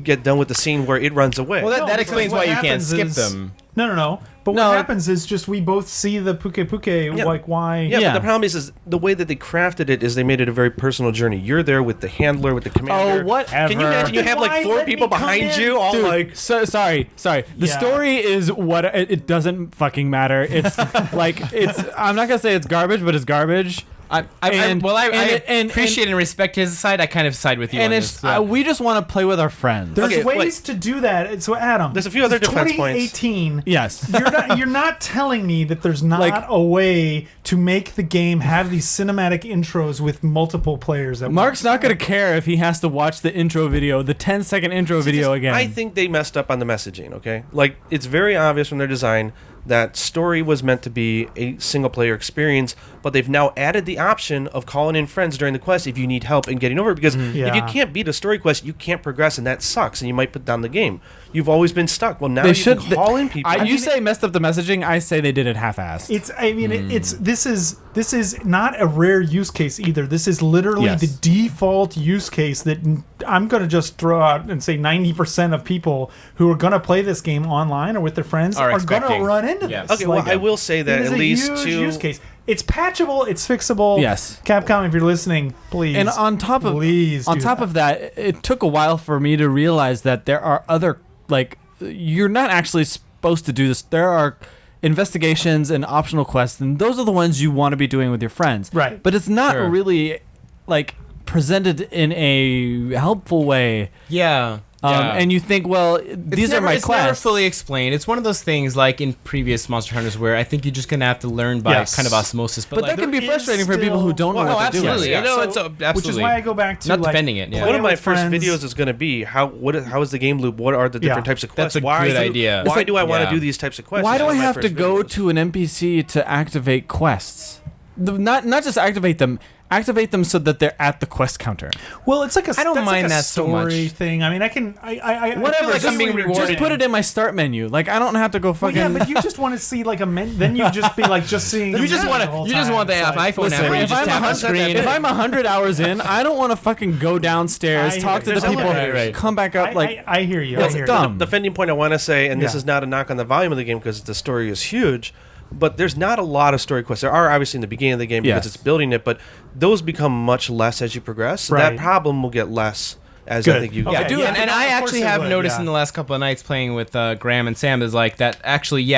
get done with the scene where it runs away. Well, that explains why you can't skip is- them. No. But what happens is just we both see the Puke Puke. Like why? Yeah, but the problem is the way that they crafted it is they made it a very personal journey. You're there with the handler, with the commander. Oh, whatever. Can you imagine you have like 4 people behind you, all Dude, like... So sorry. The story is what it doesn't fucking matter. It's like I'm not gonna say it's garbage, but it's garbage. I appreciate and respect his side. I kind of side with you on this. We just want to play with our friends. There's ways to do that. So Adam, there's a few other defense points. 2018. Yes. You're not telling me that there's not a way to make the game have these cinematic intros with multiple players. Mark's not going to care if he has to watch the intro video, the 10-second intro video again. I think they messed up on the messaging, okay? Like, it's very obvious from their design that story was meant to be a single-player experience, but they've now added the option of calling in friends during the quest if you need help in getting over it. Because if you can't beat a story quest, you can't progress, and that sucks, and you might put down the game. You've always been stuck. Well, now you can call in people. You say messed up the messaging. I say they did it half-assed. This is not a rare use case either. This is literally the default use case that I'm going to just throw out and say 90% of people who are going to play this game online or with their friends are going to run into this. Okay, well, I will say that at least huge use case. It's patchable. It's fixable. Yes. Capcom, if you're listening, please. And on top of that, it took a while for me to realize that there are other, like, you're not actually supposed to do this. There are investigations and optional quests, and those are the ones you want to be doing with your friends. Right. But it's not really, like, presented in a helpful way. Yeah. And you think, well, these are my quests. It's never fully explained. It's one of those things like in previous Monster Hunters where I think you're just going to have to learn by kind of osmosis. But that can be frustrating for people who don't know what to do. Absolutely. Absolutely. Which is why I go back to not defending it. Yeah. One of my first videos is going to be how is the game loop? What are the different types of quests? That's a good idea. Why do I want to do these types of quests? Why do I have to go to an NPC to activate quests? Not just activate them so that they're at the quest counter. Well, it's like I don't mind that so much thing. I mean, I whatever. Like I'm being rewarded. Just put it in my start menu. Like I don't have to go fucking. Well, yeah, but you just want to see like a menu. Then you just be like just seeing. You just want the iPhone app where you just tap on screen. If I'm 100 hours in, I don't want to fucking go downstairs, talk to the people, come back up. Like I hear you. It's dumb. The defending point I want to say, and this is not a knock on the volume of the game because the story is huge. But there's not a lot of story quests. There are obviously in the beginning of the game because it's building it, but those become much less as you progress. So that problem will get less as I think you get. And I actually have noticed in the last couple of nights playing with Graham and Sam is like that actually,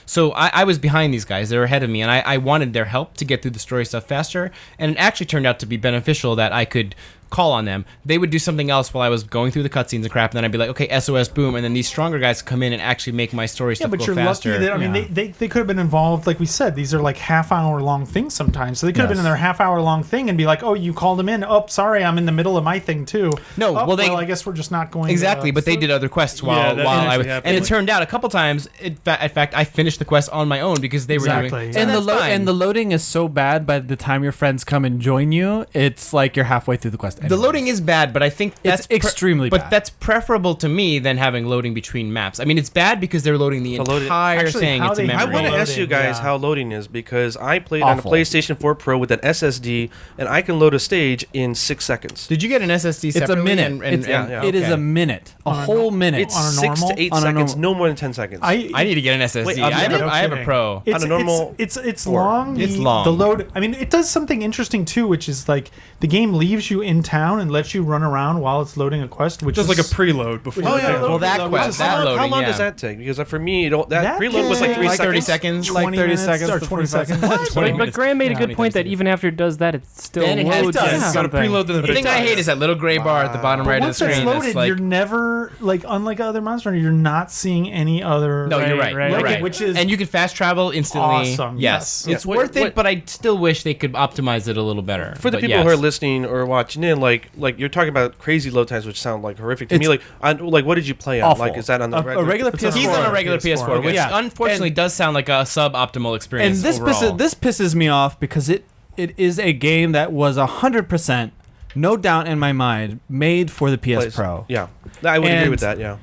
so I was behind these guys. They were ahead of me, and I wanted their help to get through the story stuff faster. And it actually turned out to be beneficial that I could call on them. They would do something else while I was going through the cutscenes and crap, and then I'd be like, okay, SOS, boom, and then these stronger guys come in and actually make my story stuff go faster. Yeah, but you're lucky that, I mean, they could have been involved, like we said, these are like half-hour long things sometimes, so they could have been in their half-hour long thing and be like, oh, you called them in, oh, sorry, I'm in the middle of my thing too. No, well, I guess we're just not going exactly, but they did other quests while I was, and it turned out a couple times, in fact, I finished the quest on my own because they were doing, and the loading is so bad by the time your friends come and join you, it's like you're halfway through the quest anyways. The loading is bad, but I think that's extremely bad. But that's preferable to me than having loading between maps. I mean, it's bad because they're loading the entire thing into memory. I want to ask you guys how loading is because I played on a PlayStation 4 Pro with an SSD, and I can load a stage in 6 seconds. Did you get an SSD separately? It's a minute. It is a minute. A whole minute. It's 6 to 8 seconds, no more than 10 seconds. I need to get an SSD. Wait, I have a Pro. It's on a normal. It's long. It's long. The load. I mean, it does something interesting too, which is like the game leaves you in town and lets you run around while it's loading a quest, which just is like a preload before. Oh yeah, well that quest, that loading. How long does that take? Because for me, that preload was like 30 seconds, like 30 seconds or 20 seconds. But Graham made a good point that even after it does that, it still loads. It's got to preload the thing I hate is that little gray bar at the bottom right of the screen. Once it's loaded, you're never like unlike other Monster Hunter, you're not seeing any other. No, you're right. Which is and you can fast travel instantly. Awesome. Yes, it's worth it, but I still wish they could optimize it a little better. For the people who are listening or watching in, like you're talking about crazy load times, which sound like horrific to me. Like what did you play on? Awful. Like is that on the regular PS4? He's on a regular PS4, which unfortunately does sound like a suboptimal experience. And this pisses me off because it is a game that was 100%, no doubt in my mind, made for the PS Pro. Yeah, I would agree with that. Yeah,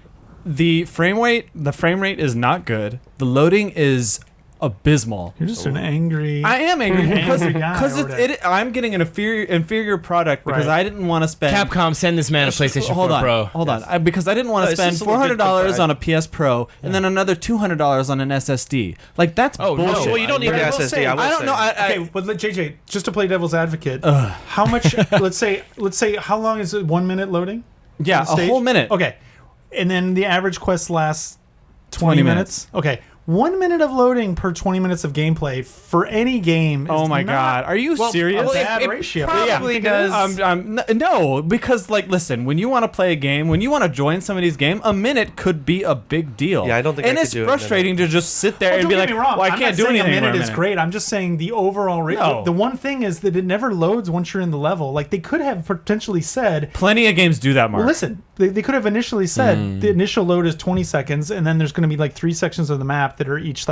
the frame rate is not good. The loading is abysmal. You're just an angry. I am angry because I'm getting an inferior product because I didn't want to spend. Capcom, send this man a PlayStation 4 Pro. Hold on, because I didn't want to spend $400 on a PS Pro and then another $200 on an SSD. Like that's bullshit. No. Well, you don't need the SSD. I don't know. Okay, but JJ, just to play devil's advocate, how much? let's say, how long is it? 1 minute loading? Yeah, a whole minute. Okay, and then the average quest lasts 20 minutes. Okay. 1 minute of loading per 20 minutes of gameplay for any game is God. Are you serious? A bad ratio. Probably does. No, because, listen, when you want to play a game, when you want to join somebody's game, a minute could be a big deal. Yeah, I don't think I could do it. And it's frustrating to just sit there and be like, well, I can't do anything. A minute is great. I'm just saying the overall rate. No. The one thing is that it never loads once you're in the level. Like, they could have potentially said... Plenty of games do that, Mark. Well, listen, they could have initially said the initial load is 20 seconds, and then there's going to be, 3 sections of the map that are each,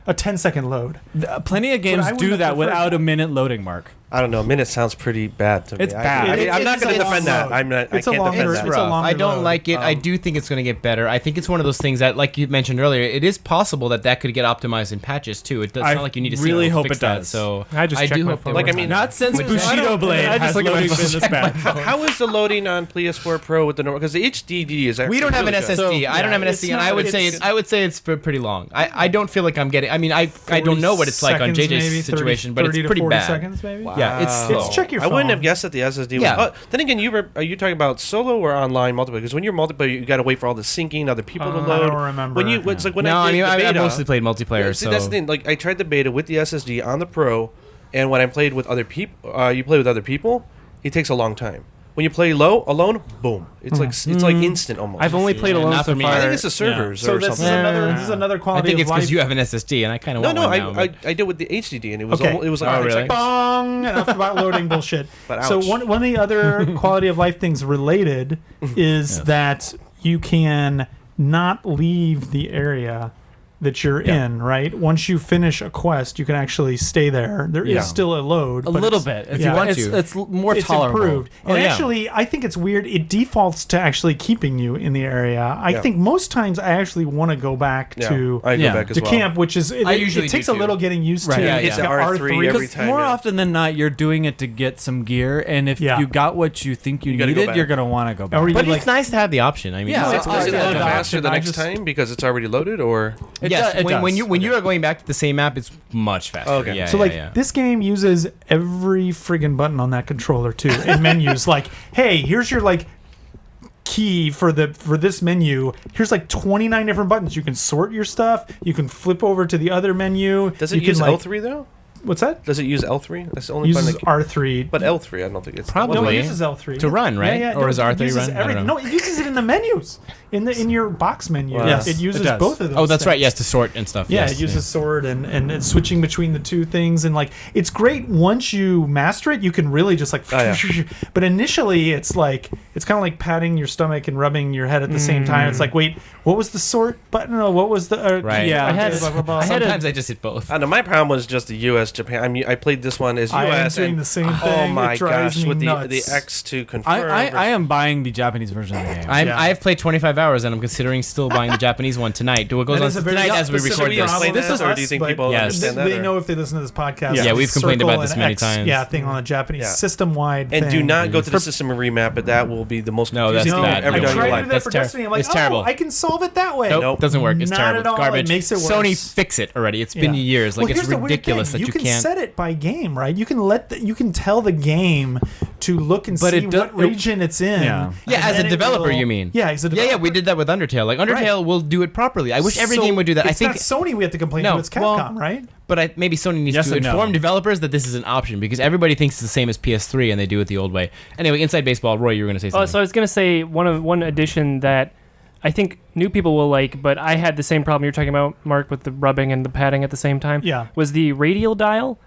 a 10-second load. Plenty of games I wouldn't do have that preferred without that. a minute loading mark. I don't know. A minute sounds pretty bad to me. It's bad. I mean, I'm not It's going a to long defend that. load. I'm not. I It's a can't longer- defend it's that. a rough. longer I don't load. like it. I do think it's going to get better. I think it's one of those things that, like you mentioned earlier, it is possible that could get optimized in patches too. It's I not like you need to really see hope fix it that. does. So I just checked do my hope they phone. Like, work I mean, on it. Not since Which- Bushido Blade I just has look at my loading been phone. this bad. How is the loading on PS4 Pro with the normal? Because the HDD is actually We don't have an really good. SSD. I don't have an it's SSD, and not- I would say it's- it's pretty long. I don't feel like I'm getting. I mean, I don't know what it's like on 40 seconds, JJ's maybe, 30 situation, but 30 it's to pretty 40 bad. seconds, maybe. Yeah, it's slow. It's check your I wouldn't phone. have guessed that the SSD. Yeah. Was, then again, are you talking about solo or online multiplayer? Because when you're multiplayer, you got to wait for all the syncing, other people to I load. don't remember. When you, it's like when No, I I did mean, the I beta. mostly played multiplayer. See, So that's the thing. Like I tried the beta with the SSD on the Pro, and when I played with other people, you play with other people, it takes a long time. When you play alone, boom, it's like instant almost. I've only played Yeah, alone not so for me. far. I think it's the servers So or this is something. another I quality think it's of life. because you have an SSD, and I kind of No, want no, one now. I did with the HDD, and it was Okay. it was like Oh, 30 really? seconds. Bong! Enough about loading bullshit. But So ouch. one of the other quality of life things related is that you can not leave the area that you're in, right? Once you finish a quest, you can actually stay there. There is Yeah. still a load. A but little it's- bit. If yeah. you want It's- to. It's more it's tolerable. improved. And Oh, yeah. actually, I think it's weird. It defaults to actually keeping you in the area. I Yeah. think most times I actually want to go back Yeah, to I go Yeah. back as to well. camp, which is it, I it usually takes do a too. little getting used Right. to. Yeah, It's yeah. got R3 every Because time, more yeah. often than not, you're doing it to get some gear, and if Yeah. you got what you think you You gotta go needed, back. you're gonna want to go back. Or you But like, it's nice to have the option. I mean, Yeah, it's- Does it yeah, load the faster the option, I next just- time because it's already loaded, or yes, it does. when you are going back to the same map, it's much faster. Okay. Yeah, so yeah, like yeah. this game uses every friggin' button on that controller too in menus. Like, hey, here's your like key for this menu. Here's like 29 different buttons. You can sort your stuff. You can flip over to the other menu. does it you use can, like, L3 though? What's that? Does it use L3? That's the only Uses button. R3. But L3, I don't think it's Probably. No, it uses L3 To run, right? Yeah, yeah. Or no, is it R3 uses run? I don't everything. know. No, it uses it in the menus. In your box menu. Wow. Yes, it uses it does. both of those. Oh, that's right. things. Yes, to sort and stuff. Yeah, yes, it uses sword and it's switching between the two things, and like it's great once you master it. You can really just like, Oh, yeah. but initially it's like it's kind of like patting your stomach and rubbing your head at the same time. It's like, wait, what was the sort button? Or what was the Right. Yeah, I had- blah, blah, blah. I had a- Sometimes I just hit both. I know my problem was just the U.S. Japan. I mean, I played this one as I am U.S. doing and the same oh thing. my It drives gosh, me with the nuts. X to confirm. I am buying the Japanese version of the game. Yeah. I have played 25 hours and I'm considering still buying the Japanese one tonight. Do it goes That on is a very tonight as we specific record we this. explain This that, is or us, do you think but people Yes. understand that? They or- know if they listen to this podcast. Yeah, we've complained circle about this and many X, times. Yeah, thing on the Japanese Yeah. system-wide And do thing. not go to the system and remap it. That will be the most No, that's confusing thing bad. you've ever I No, done in tried your to life. do that That's for ter- Destiny. I'm like, it's terrible. I can solve it that way. Nope, doesn't work. It's Not terrible. at all. Garbage. It makes it Sony worse. fix it already. It's been Yeah. years. Like Well, it's here's the weird ridiculous thing. that you can can't. set it by game, right? You can you can tell the game to look and But see it do- what region it's in. Yeah. Yeah, and as a then it developer, will- you mean? Yeah, as a Yeah, developer. yeah, we did that with Undertale. Like Undertale will do it properly. I wish every So game would do that. I it's think, not Sony we have to complain No, to. It's well, Capcom, right? but maybe Sony needs Yes to and no. inform developers that this is an option because everybody thinks it's the same as PS3 and they do it the old way. Anyway, Inside Baseball, Roy, you were going to say Oh, something. so I was gonna say one addition that I think new people will like, but I had the same problem you're talking about, Mark, with the rubbing and the patting at the same time. Yeah. Was the Radial Dial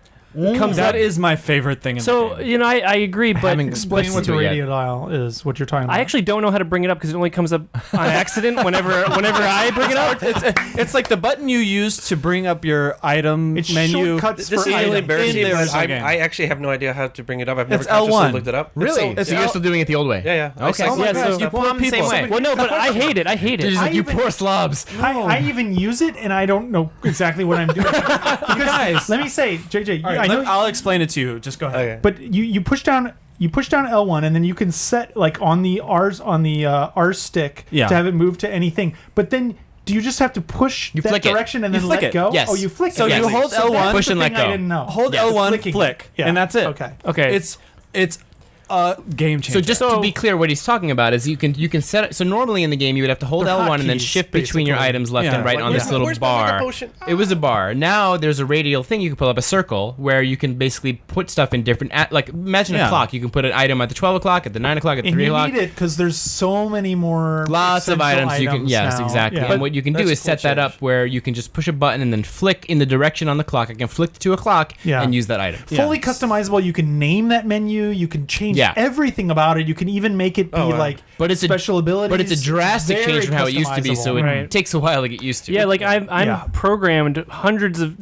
comes That up. is my favorite thing in the So game. I agree, but haven't Explain Let's what the do it yet. radio dial is. What you're talking about. I actually don't know how to bring it up because it only comes up on accident whenever I bring it up. It's like the button you use to bring up your item It's menu. shortcuts This for is really items. embarrassing, in the but original game. I actually have no idea how to bring it up. I've never It's consciously L1. looked it up. Really? So you're still doing it the old way? Yeah, yeah. I Okay. cycled Yeah, through so- stuff. Well, I'm the same way. Well, no, but I hate it. I hate You're it. just like, I you even- poor slobs. I even use it and I don't know exactly what I'm doing. Because Guys. let me say, JJ, All right, I know, I'll explain it to you. Just go ahead. Okay. but you push down L1 and then you can set like on the R stick Yeah. to have it move to anything. But then do you just have to push You that flick it. direction and You then flick let it. go? Yes. Oh, you flick So it. you Yes. hold that's L1, the push and thing let go. I didn't know. Hold Yes. L1, Flicking it. flick, Yeah. and that's it. Okay. Okay. It's a game changer. So just to be clear, what he's talking about is you can set it. So normally in the game you would have to hold They're L1 and then hotkeys, shift between your basically. items left Yeah. and right Like, on this where's- little where's my mega bar. potion? It was a bar. Now there's a radial thing. You can pull up a circle where you can basically put stuff in different. Like imagine a Yeah. clock. You can put an item at the 12 o'clock, at the 9 o'clock, at the And 3 you o'clock. need it because there's so many more. Lots of essential items you can. Yes, now. exactly. Yeah. And what you can do That's is a cool set that up change. where you can just push a button and then flick in the direction on the clock. I can flick to 2 o'clock Yeah. and use that item. Fully customizable. You can name that menu. You can change change everything about it. You can even make it be like but it's special abilities. But it's a drastic change from how it used to be, so it takes a while to get used to. Yeah, like I'm programmed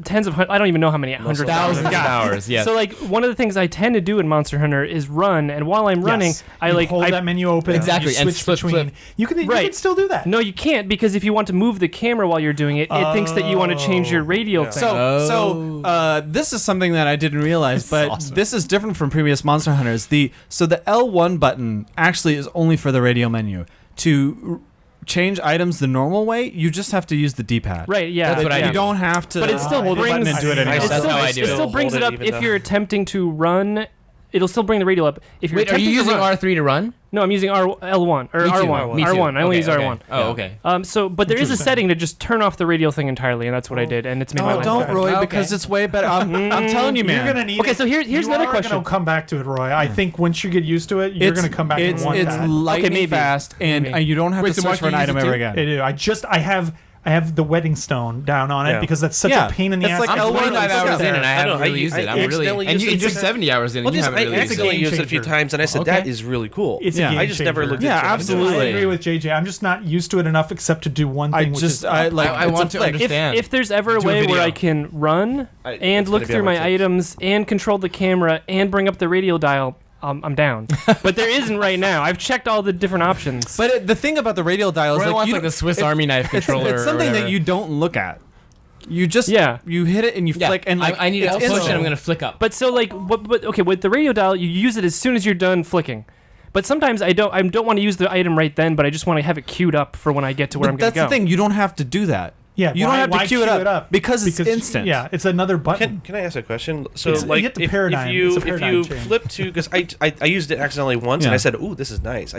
tens of I don't even know how many hundreds thousands of hours. Yes. So like one of the things I tend to do in Monster Hunter is run, and while I'm running, I hold that menu open. Exactly, and switch between. You can still do that. No, you can't, because if you want to move the camera while you're doing it, it thinks that you want to change your radial thing. So this is something that I didn't realize, but this is different from previous Monster Hunters. So the L1 button actually is only for the radio menu. To change items the normal way, you just have to use the D-pad. Right, yeah. That's what I do. You don't have to but it still hold the button brings and do it anymore. That's how I do it. It still brings it up if you're attempting to run. It'll still bring the radial up. If you're are you using R3 to run? No, I'm using L1 or R1. Me too. R1. I only use R1. Oh, okay. But there is a setting to just turn off the radial thing entirely, and that's what I did, and it's made my life don't, better. Roy, because it's way better. I'm telling you, man. You're gonna need Okay, so here's another question. I'll come back to it, Roy. I think once you get used to it, you're gonna come back and want that. It's lightning maybe. fast, and you don't have to search for an item ever again. I have the wedding stone down on it because that's such a pain in the ass. Like I'm 25 hours in and I haven't really used used it. I'm really, and you're 70 hours in and you haven't really I used it. accidentally used it a few times, and I said that is really cool. It's a game I just never changer. looked at it. I absolutely. agree with JJ. I'm just not used to it enough, except to do one thing. I want to understand. If there's ever a way where I can run and look through my items and control the camera and bring up the radial dial, I'm down. But there isn't right now. I've checked all the different options. But the thing about the radial dial is like the Swiss Army knife controller. It's something that you don't look at. You just you hit it and you flick, and I need to push and I'm gonna flick up. But so like, okay, with the radio dial, you use it as soon as you're done flicking. But sometimes I don't want to use the item right then, but I just want to have it queued up for when I get to where I'm going to go. That's the thing. You don't have to do that. Yeah, you don't have to queue it up because it's instant. Yeah, it's another button. Can I ask a question? So, if you flip to, because I used it accidentally once and I said, "Ooh, this is nice."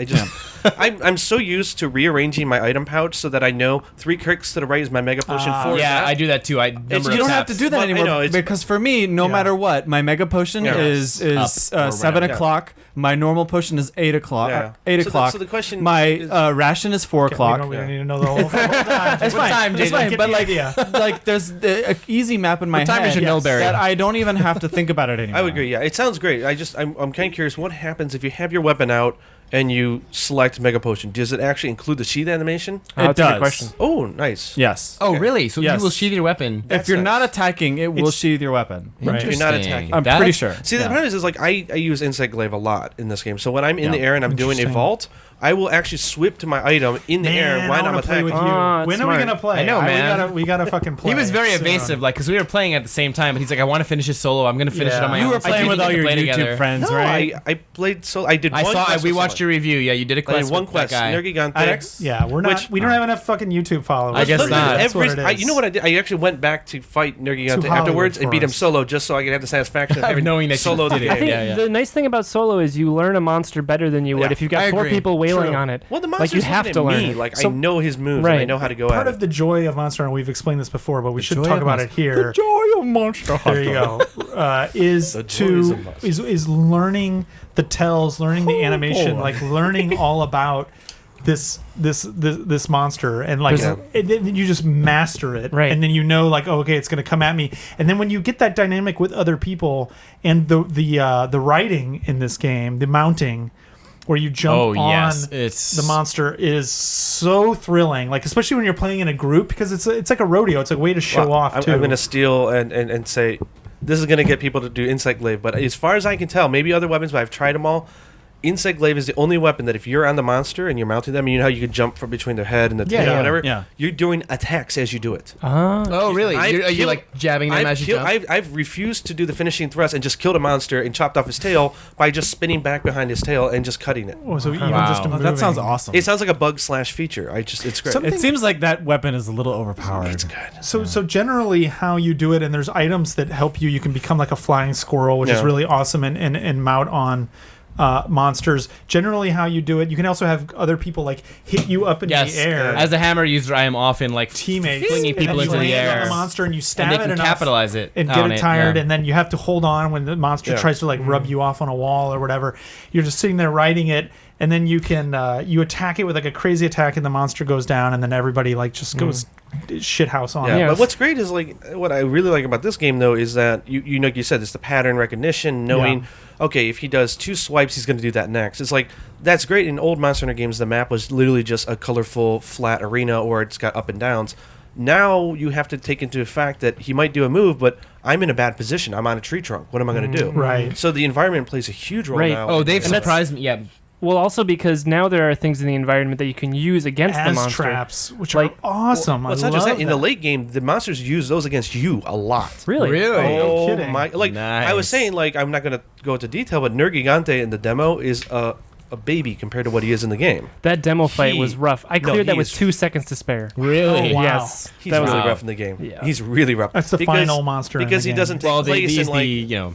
I'm so used to rearranging my item pouch so that I know 3 clicks to the right is my mega potion. 4. Yeah, I do that too. You don't have to do that anymore because for me, no matter what, my mega potion is 7 o'clock. My normal potion is 8 o'clock. Yeah. 8 o'clock. So the question my ration is 4 o'clock. We don't need to know the whole time. It's fine. It's fine. But like there's an easy map in my head that I don't even have to think about it anymore. I would agree. Yeah, it sounds great. I'm kind of curious. What happens if you have your weapon out and you select Mega Potion? Does it actually include the sheath animation? It does. A good question. Oh, nice. Yes. Oh, really? So Yes. you will sheath your weapon. If you're not attacking, it will sheath your weapon. Right. You're not attacking. I'm pretty sure. See, the problem is like I use Insect Glaive a lot in this game. So when I'm in the air and I'm doing a vault, I will actually swip to my item in the air while I'm attacking. With you. When are we gonna play? I know, man. We gotta fucking play. He was very soon. evasive, like, because we were playing at the same time, but he's like, I want to finish his solo. I'm gonna finish it on my own. You were playing with all your YouTube friends, No, right? I played I did one quest. We watched your review. Yeah, you did a quest. I did one with that quest. guy. Nergigante. Yeah, we don't have enough fucking YouTube followers. I guess not. That's what it is. You know what I did? I actually went back to fight Nergigante To afterwards Hollywood and beat him for us. solo just so I could have the satisfaction of knowing that you solo the did it. I game. think the nice thing about solo is you learn a monster better than you would if you've got I 4 agree. people wailing on it. Well, the like monster's you have to looking at learn me. it. Like So- I know his moves and I know how to go Part at it. of the joy of Monster Hunter, we've explained this before, but we should joy talk of about it here. The joy of Monster Hunter. There you go. Is The joys of Monster. is learning the tells, learning the animation, like learning all about this monster, and like and then you just master it, Right. and then you know like, oh, okay, it's going to come at me, and then when you get that dynamic with other people and the writing in this game, the mounting, where you jump on the monster is so thrilling, like especially when you're playing in a group, because it's like a rodeo. It's a way to show off too. I'm going to steal and say this is going to get people to do Insect Glaive, but as far as I can tell, maybe other weapons, but I've tried them all. Insect Glaive is the only weapon that if you're on the monster and you're mounting them, you know how you can jump from between their head and the tail, whatever. Yeah. You're doing attacks as you do it. Oh, really? Are you like jabbing them as you jump? I've refused to do the finishing thrust and just killed a monster and chopped off his tail by just spinning back behind his tail and just cutting it. Oh, so even Wow. just Oh, that sounds awesome. It sounds like a bug slash feature. It's great. Something- It seems like that weapon is a little overpowered. It's good. So generally how you do it, and there's items that help you. You can become like a flying squirrel, which is really awesome, and mount on monsters. Generally how you do it, you can also have other people like hit you up in the air. As a hammer user, I am often like Teammates flinging people and then into you the land on air. the monster and you stab And they it can enough capitalize it and on get it tired, yeah. and then you have to hold on when the monster tries to like rub you off on a wall or whatever. You're just sitting there riding it, and then you can you attack it with like a crazy attack, and the monster goes down, and then everybody like just goes shithouse on it. Yeah, but what's great is like what I really like about this game though is that you know, like you said, it's the pattern recognition, knowing okay, if he does 2 swipes, he's going to do that next. It's like, that's great. In old Monster Hunter games, the map was literally just a colorful, flat arena, or it's got up and downs. Now you have to take into fact that he might do a move, but I'm in a bad position. I'm on a tree trunk. What am I going to do? Right. So the environment plays a huge role Right. now. Oh, they've And that's- surprised me. Yeah. Well, also because now there are things in the environment that you can use against the As monster. traps, which Like- are awesome. Well, it's I not just love that. In the late game, the monsters use those against you a lot. Really? no Oh kidding. my! Like I was Nice. saying, like I'm not going to go into detail, but Nergigante in the demo is a baby compared to what he is in the game. That demo fight was rough. I No, cleared that he with is- 2 seconds to spare. Really? Oh, wow. Yes. He's That was really Wow. rough in the game. Yeah. He's really rough. That's the final monster in because the he game. doesn't take Well, place he's in the like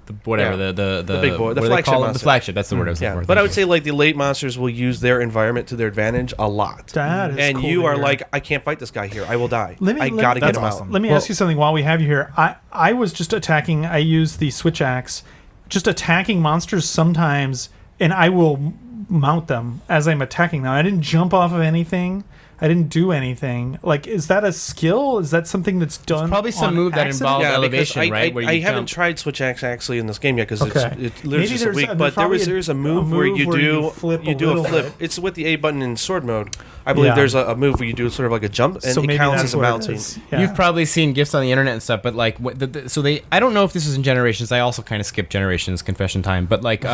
the whatever Yeah. the big boy, the what do they flagship call him? The monster. flagship. That's the word I was yeah. looking for. But I Thank would say like the late monsters will use their environment to their advantage a lot. That is And cool you to are hear. like, I can't fight this guy here. I will die. Let me- I let- gotta get That's him awesome. out. Let me ask you something while we have you here. I was just attacking. I use the switch axe, just attacking monsters sometimes, and I will mount them as I'm attacking them. I didn't jump off of anything. I didn't do anything. Like, is that a skill? Is that something that's done? probably some on move that accident? involves Yeah, because elevation, right? Where I you haven't jump. tried switch axe actually in this game yet because Okay. it's Maybe literally just a there's week. there's But probably there's a move where you flip you a do a little flip. bit. It's with the A button in sword mode. I believe Yeah. there's a move where you do sort of like a jump and So it maybe counts that's as a what it mounting. is. Yeah. You've probably seen gifs on the internet and stuff, but like, so they. I don't know if this is in Generations. I also kind of skipped Generations. Confession time. But like,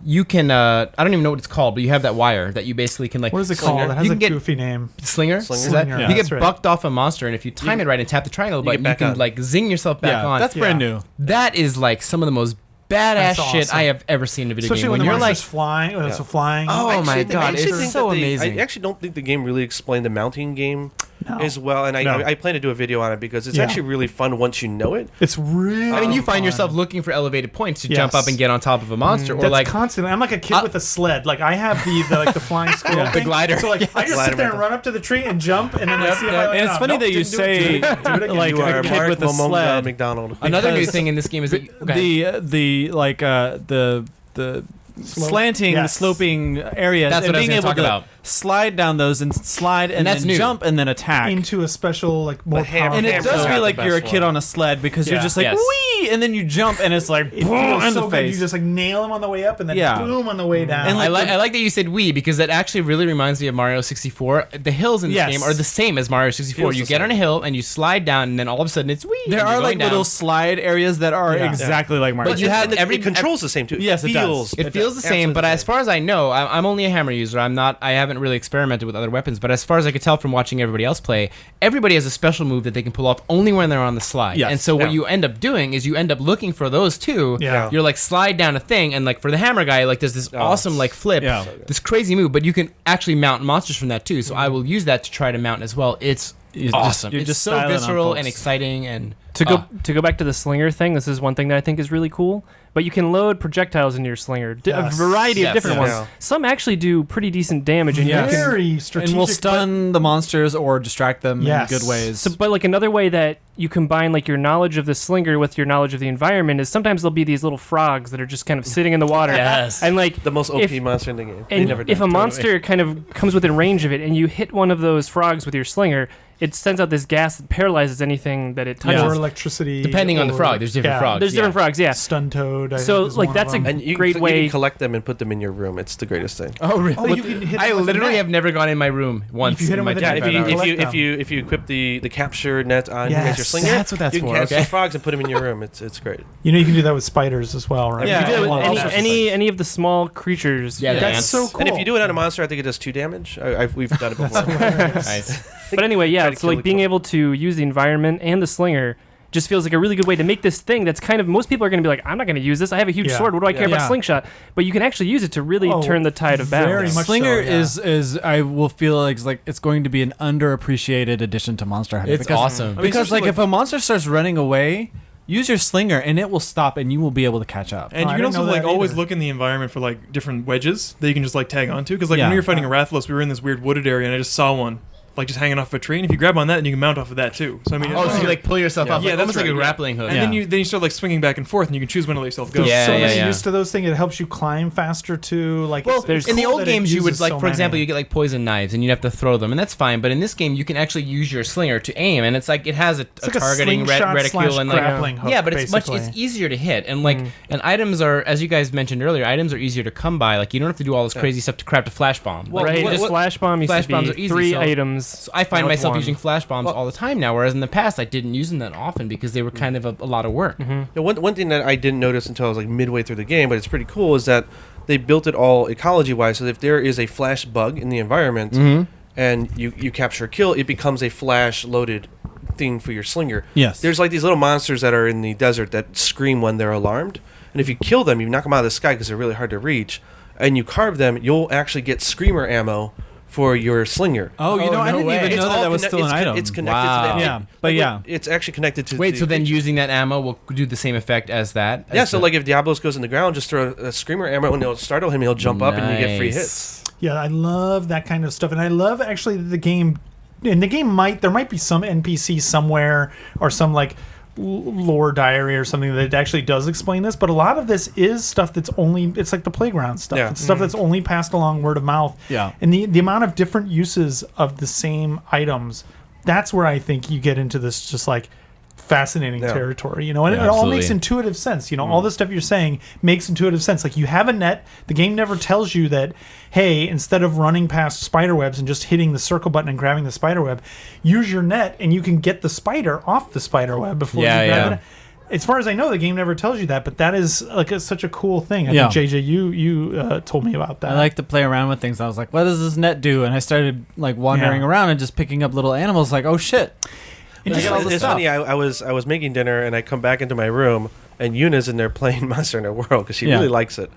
you can. I don't even know what it's called, but you have that wire that you basically can like. What is it Slinger. called? It has You a can get- goofy name. Slinger? Slinger. Is that- Slinger, you that's get right. bucked off a monster, and if you time it right and tap the triangle button, you back can on. like zing yourself back on. That's brand new. That is like some of the most badass That's shit awesome. I have ever seen in a video Especially game. when the you're like, monster's flying. When it's Yeah. flying. Oh I my actually God, think it's that so they- amazing. I actually don't think the game really explained the mounting game No. as well, and No. I plan to do a video on it because it's Yeah. actually really fun once you know it. It's really. I mean, you find fun. yourself looking for elevated points to jump Yes. up and get on top of a monster, or That's like constantly. I'm like a kid with a sled. Like I have the flying squirrel, The thing. glider. So like I just Glider sit there and method. run up to the tree and jump, and then I see if I. And it's funny that you say like You a are kid Mark with a Momonga sled. McDonald. another new because thing in this game is that The like the slanting, Yes. sloping areas. That's and what I was being gonna able talk to about. slide down those and slide and that's then new. jump and then attack. into a special like more The hammer- powerful. and it Hammer's does not feel the like you're a best kid one. on a sled because you're Yeah. just like Yes. wee, and then you jump and it's like It boom feels in so the good. face. You just like nail him on the way up and then Yeah. boom on the way down. And, I like, like that you said we because that actually really reminds me of Mario 64. The hills in this Yes. game are the same as Mario 64. Feels You the get same. on a hill and you slide down, and then all of a sudden it's wee. there and are you're like going down. little slide areas that are Yeah. exactly like Mario. But you have And every it controls the same too. Yes, it does. feels It feels the same, but absolutely as far as I know, I'm only a hammer user. I haven't really experimented with other weapons. But as far as I could tell from watching everybody else play, everybody has a special move that they can pull off only when they're on the slide. Yes. And so what Yeah. you end up doing is you end up looking for those too. Yeah. You're like slide down a thing, and like for the hammer guy, like there's this awesome it's- like flip, Yeah. this crazy move. But you can actually mount monsters from that too. So I will use that to try to mount as well. It's You're awesome. you're It's just so styling on visceral folks. and exciting and To go back to the slinger thing, this is one thing that I think is really cool. But you can load projectiles into your slinger, a Yes. variety Yes. of different Yes. ones. Some actually do pretty decent damage, and Yes. you can. very strategic. and will but- stun the monsters or distract them Yes. in good ways. So, but like another way that you combine like your knowledge of the slinger with your knowledge of the environment is sometimes there'll be these little frogs that are just kind of sitting in the water. Yes. And like the most OP if- monster in the game. They And never if did. a monster kind of comes within range of it and you hit one of those frogs with your slinger, it sends out this gas that paralyzes anything that it touches. or electricity. depending on the or- frog, there's different yeah. frogs. There's different frogs, yeah. Stun toad. I So, think, is like, one that's of them. and you great can, way- you can collect them and put them in your room. It's the greatest thing. Oh really? Oh, you can hit I them with a literally net. have never gone in my room once. If you hit in him my with a Yeah, net, if 25 you hours. collect them. if you equip the capture net on you Yes. as your slinger, That's what that's you can for, catch okay. the frogs and put them in your room. It's great. You know you can do that with spiders as well, right? Yeah. You do it with All sorts of any of the small creatures. Yeah, That's ants. so cool. And if you do it on a monster, I think it does 2 damage. We've done it before. Nice. But anyway, yeah, Try to so kill like the being kill. able to use the environment and the slinger just feels like a really good way to make this thing that's kind of most people are going to be like, I'm not going to use this. I have a huge Yeah. sword. What do I care Yeah. about slingshot? But you can actually use it to really Oh, turn the tide of battle. very much Slinger so, yeah. is I will feel like it's going to be an underappreciated addition to Monster Hunter. It's because, awesome. mean, Because especially, like if a monster starts running away, use your slinger and it will stop and you will be able to catch up. And Oh, I you can didn't also know like that always either. look in the environment for like different wedges that you can just like tag onto. Because like Yeah. when we were fighting a Rathalos, we were in this weird wooded area, and I just saw one like just hanging off a tree, and if you grab on that, then you can mount off of that too. So I mean, Oh, so you like pull yourself up, Yeah, like, that's almost like right, a yeah. grappling hook. and then you start like swinging back and forth, and you can choose when to let yourself go. There's Yeah, so yeah, many yeah. use to those things. It helps you climb faster too. Like, Well, it's in the cool old that it games, you would uses like, so for example, many. you get like poison knives, and you'd have to throw them, and that's fine. But in this game, you can actually use your slinger to aim, and it's like it has a like a targeting slingshot reticule slash and like grappling hook, yeah, but it's basically. it's easier to hit, and like and items are, as you guys mentioned earlier, items are easier to come by. Like you don't have to do all this crazy stuff to craft a flash bomb. Well, right, what- just what- flash bomb used flash to bombs be are easy, 3 so- items. So I find now it's myself 1. using flash bombs all the time now, whereas in the past I didn't use them that often because they were kind of a lot of work. Now, one thing that I didn't notice until I was like midway through the game, but it's pretty cool, is that they built it all ecology-wise. So if there is a flash bug in the environment and you capture a kill, it becomes a flash-loaded thing for your slinger. Yes. There's like these little monsters that are in the desert that scream when they're alarmed, and if you kill them, you knock them out of the sky because they're really hard to reach, and you carve them, you'll actually get screamer ammo for your slinger. Oh, you know, I no didn't way. even know that was still an item. It's connected Wow. to that. Yeah, but yeah. It's actually connected to. Wait, the so then creatures. using that ammo will do the same effect as that? Yeah, As so the- like if Diablos goes in the ground, just throw a screamer ammo and it'll startle him. He'll jump up and you get free Nice. hits. Yeah, I love that kind of stuff, and I love actually the game. And the game there might be some NPC somewhere or some like lore diary or something that actually does explain this, but a lot of this is stuff that's it's like the playground stuff. Yeah. It's stuff that's only passed along word of mouth. Yeah. And the amount of different uses of the same items, that's where I think you get into this just like fascinating Yeah. territory, you know, and Yeah, it all absolutely. makes intuitive sense. You know, all the stuff you're saying makes intuitive sense. Like you have a net, the game never tells you that, hey, instead of running past spider webs and just hitting the circle button and grabbing the spider web, use your net and you can get the spider off the spider web before Yeah, you grab yeah. it. As far as I know, the game never tells you that, but that is like such a cool thing. I Yeah. think JJ, you told me about that. I like to play around with things. I was like, what does this net do? And I started like wandering Yeah. around and just picking up little animals. Like, oh shit. And I just got all this It's stuff. funny. I was making dinner and I come back into my room and Yuna's in there playing Monster Hunter World because she Yeah. really likes it.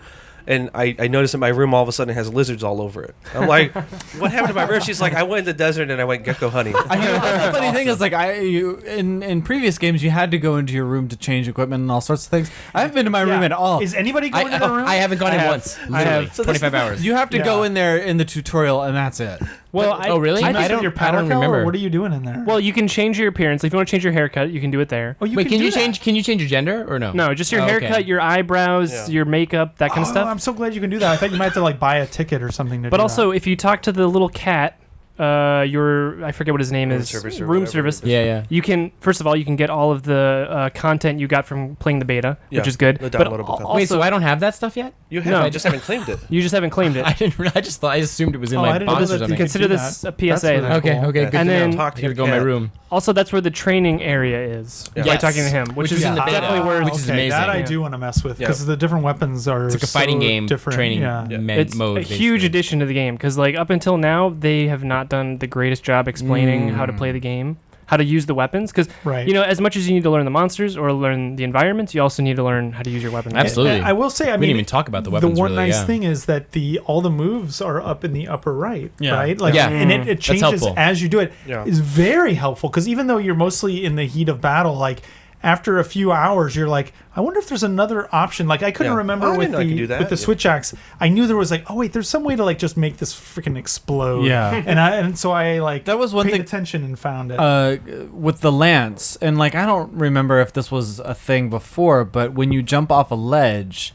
And I noticed that my room all of a sudden has lizards all over it. I'm like, what happened to my room? She's like, I went in the desert and I went gecko hunting. I know, that's the funny thing is like in previous games you had to go into your room to change equipment and all sorts of things. I haven't been to my room at all. Is anybody going to the room? I haven't gone in have. once. I Literally, have. So this 25 is- hours. You have to go Yeah. in there in the tutorial and that's it. Well, Oh, really? Do you I mess with don't- your I power don't cow, or remember. what are you doing in there? well, you can change your appearance. If you want to change your haircut, you can do it there. oh, you Wait, can do you that. change? Can you change your gender or no? No, just your Oh, okay. haircut, your eyebrows, Yeah. your makeup, that kind of Oh, stuff. I'm so glad you can do that. I thought you might have to like buy a ticket or something to But do also, if you talk to the little cat, I forget what his name Room is. service or Room whatever service. it is. Yeah, yeah. You can first of all you can get all of the content you got from playing the beta, Yeah, which is good. the But downloadable content. also, Wait, so I don't have that stuff yet? You have, No. I just haven't claimed it. you just haven't claimed it. I didn't. I just thought. I assumed it was in Oh, I my didn't know box that or you something. could Consider do this that. a PSA. That's really then. Okay, cool. okay, good And to know. then- Talk I to gotta your go in my cat. room. Also, that's where the training area is. Yeah. By Yes. talking to him, Which which is is in the beta. definitely where Which is okay, amazing. that I Yeah. do want to mess with Yeah. because the different weapons are It's like a fighting so game different. training Yeah. it's mode. a huge basically. addition to the game because like up until now they have not done the greatest job explaining how to play the game, how to use the weapons, because Right. you know, as much as you need to learn the monsters or learn the environments, you also need to learn how to use your weapons. Absolutely. And I will say, I We mean, didn't even talk about the weapons. one really, nice yeah. thing is that all the moves are up in the upper right, Yeah. right? Like, Yeah. and it That's changes helpful. as you do it. Yeah. It's very helpful because even though you're mostly in the heat of battle, like after a few hours, you're like, I wonder if there's another option. Like I couldn't Yeah. remember Oh, I with didn't know I could do that. with the Yeah. switch axe. I knew there was like, oh wait, there's some way to like just make this freaking explode. Yeah. and so I like That was one paid thing- attention and found it. With the lance, and like I don't remember if this was a thing before, but when you jump off a ledge,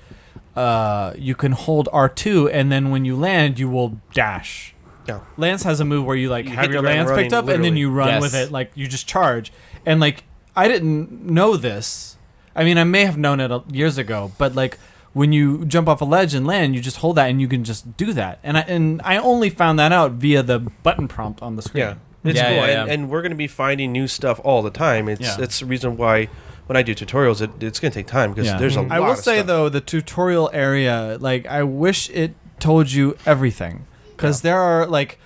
you can hold R2, and then when you land, you will dash. Yeah. Lance has a move where you like You have hit your the ground lance picked running, up, and then literally. you run Yes. with it, like you just charge. And like I didn't know this. I mean, I may have known it years ago, but like when you jump off a ledge and land, you just hold that, and you can just do that. And I only found that out via the button prompt on the screen. Yeah. It's Yeah, cool. yeah, And, yeah. and we're going to be finding new stuff all the time. Yeah. It's the reason why when I do tutorials, it's going to take time because Yeah. there's a lot I will of say stuff. though, the tutorial area, like I wish it told you everything, because there are like,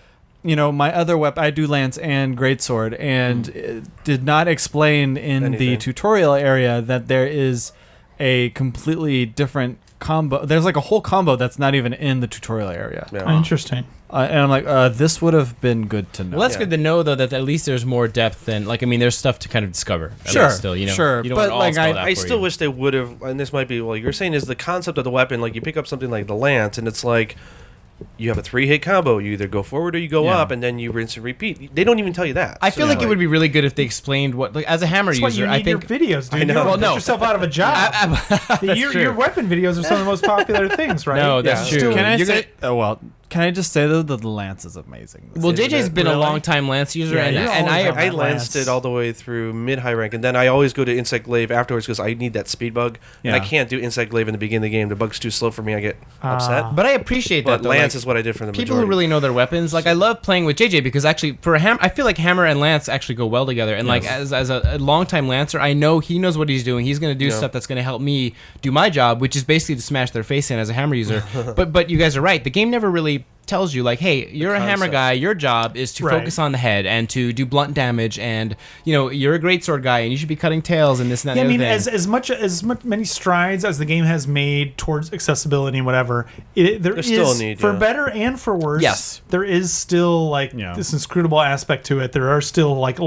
you know, my other weapon, I do lance and greatsword, and it did not explain in the Anything. tutorial area that there is a completely different combo. There's like a whole combo that's not even in the tutorial area, Yeah. Interesting. and I'm like, this would have been good to know. Well, that's Yeah. good to know though that at least there's more depth than like I mean there's stuff to kind of discover. At Sure, least still, you know, sure, You don't but, want it all like, spelled out I for still you. wish they would have, and this might be what you're saying is the concept of the weapon. Like you pick up something like the lance, and it's like you have a 3-hit combo. You either go forward or you go up, and then you rinse and repeat. They don't even tell you that. I feel like it would be really good if they explained what, like, as a hammer That's user. why you need your videos, dude. I know. You Well, put yourself out of a job. Your weapon videos are some of the most popular things, right? No, that's true. Can I You're say? Oh well. Can I just say though that the lance is amazing? Well, JJ's been a Really? long time Lance user, Yeah, and you always have I that lanced Lance. it all the way through mid-high rank, and then I always go to Insect Glaive afterwards because I need that speed bug. And I Yeah. can't do Insect Glaive in the beginning of the game. The bug's too slow for me. I get upset. But I appreciate But that. Though, Lance like, is what I did for the people majority. who really know their weapons. Like I love playing with JJ because actually for a I feel like hammer and lance actually go well together. And like as a longtime lancer, I know he knows what he's doing. He's going to do stuff that's going to help me do my job, which is basically to smash their face in as a hammer user. but you guys are right. The game never really tells you like, hey, you're a hammer guy. Your job is to focus on the head and to do blunt damage, and you're a greatsword guy, and you should be cutting tails and this and that. Yeah, I and mean, the other thing. as many strides as the game has made towards accessibility and whatever, there's still a need, for better and for worse. Yes. there is still like this inscrutable aspect to it. There are still like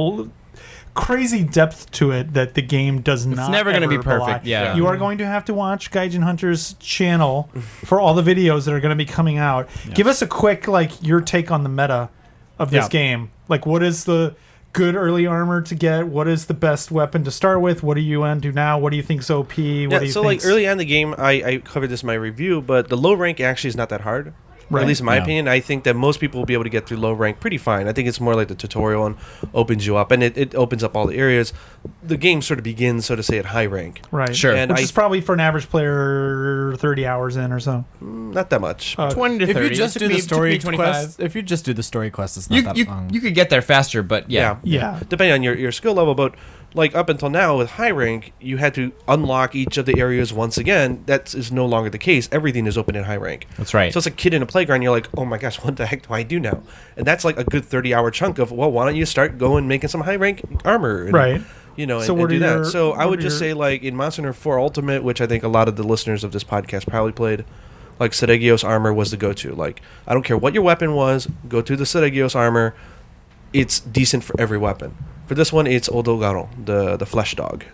crazy depth to it that the game does not. It's never going to be ever belie. perfect. Yeah. You are going to have to watch Gaijin Hunter's channel for all the videos that are going to be coming out. Give us a quick your take on the meta of this game. Like, what is the good early armor to get? What is the best weapon to start with? What do you do now? What do you think's OP? What do you so think? like early on in the game, I covered this in my review, but the low rank actually is not that hard. Or Right. at least in my opinion, I think that most people will be able to get through low rank pretty fine. I think it's more like the tutorial and opens you up, and it opens up all the areas. The game sort of begins, so to say, at high rank. Right. Sure. And Which I- is probably for an average player 30 hours in or so. Not that much. 20 to 30. If you just It do took the me story 25. quest, it's not that long. You could get there faster, but yeah. Yeah. Depending on your skill level, but like up until now with high rank, you had to unlock each of the areas once again. That is no longer the case. Everything is open in high rank. That's right. So it's a kid in a playground. You're like, oh my gosh, what the heck do I do now? And that's like a good 30-hour chunk of, well, why don't you start going making some high rank armor? And, Right. So what and do are that. your- So I what would are just your- say, like in Monster Hunter 4 Ultimate, which I think a lot of the listeners of this podcast probably played, like Sedegios armor was the go-to. Like, I don't care what your weapon was, go to the Sedegios armor. It's decent for every weapon. For this one, it's Odogaro, the flesh dog.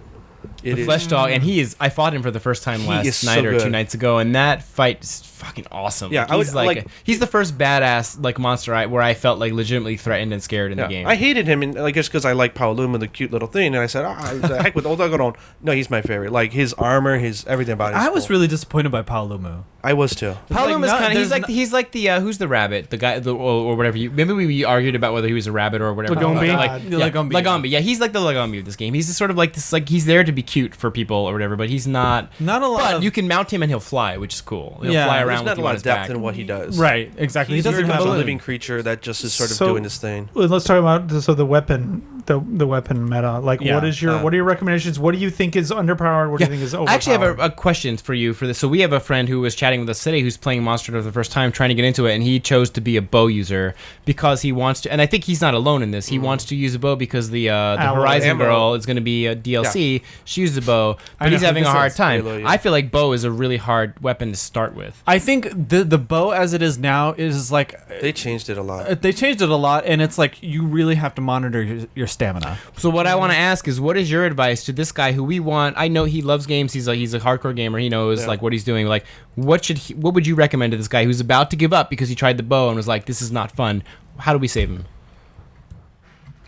The flesh dog, and I fought him for the first time He last is night so or good. 2 nights ago, and that fight is fucking awesome. Yeah, Like, I would- he's like he's the first badass like monster where I felt like legitimately threatened and scared in the game. I hated him, and like just because I like Paoluma, the cute little thing, and I said, the heck with Odogaro. No, he's my favorite. Like his armor, his everything about it. I was really disappointed by Paolumu. I was too. Paoluma's Like, kind of there's he's like the who's the rabbit, the guy or whatever. Maybe we argued about whether he was a rabbit or whatever. Lagombi? Lagombi. Yeah, he's like the Lagombi of this game. He's just sort of like this, like he's there to be cute for people or whatever, but he's not. Not a lot. But of, you can mount him and he'll fly, which is cool. He'll Yeah, fly there's around There's with not a you lot on of his depth back. in what he does. right, exactly. He's he doesn't very have much a balloon. living creature that just is sort of So- doing his thing. Well, let's talk about the weapon, the weapon meta. Like, Yeah. what are your recommendations? What do you think is underpowered? What do you think is overpowered? I actually have a question for you for this. So we have a friend who was chatting with us today who's playing Monster Hunter for the first time, trying to get into it, and he chose to be a bow user because he wants to. And I think he's not alone in this. He wants to use a bow because the Horizon Ammo. girl is going to be a DLC. She uses a bow, I but know he's who having a this hard is. time. Halo, yeah. I feel like bow is a really hard weapon to start with. I think the bow as it is now is like They changed it a lot. they changed it a lot, and it's like you really have to monitor your stamina. So what I want to ask is, what is your advice to this guy who we want? I know he loves games. He's a hardcore gamer. He knows like what he's doing. Like, what would you recommend to this guy who's about to give up because he tried the bow and was like, this is not fun? How do we save him?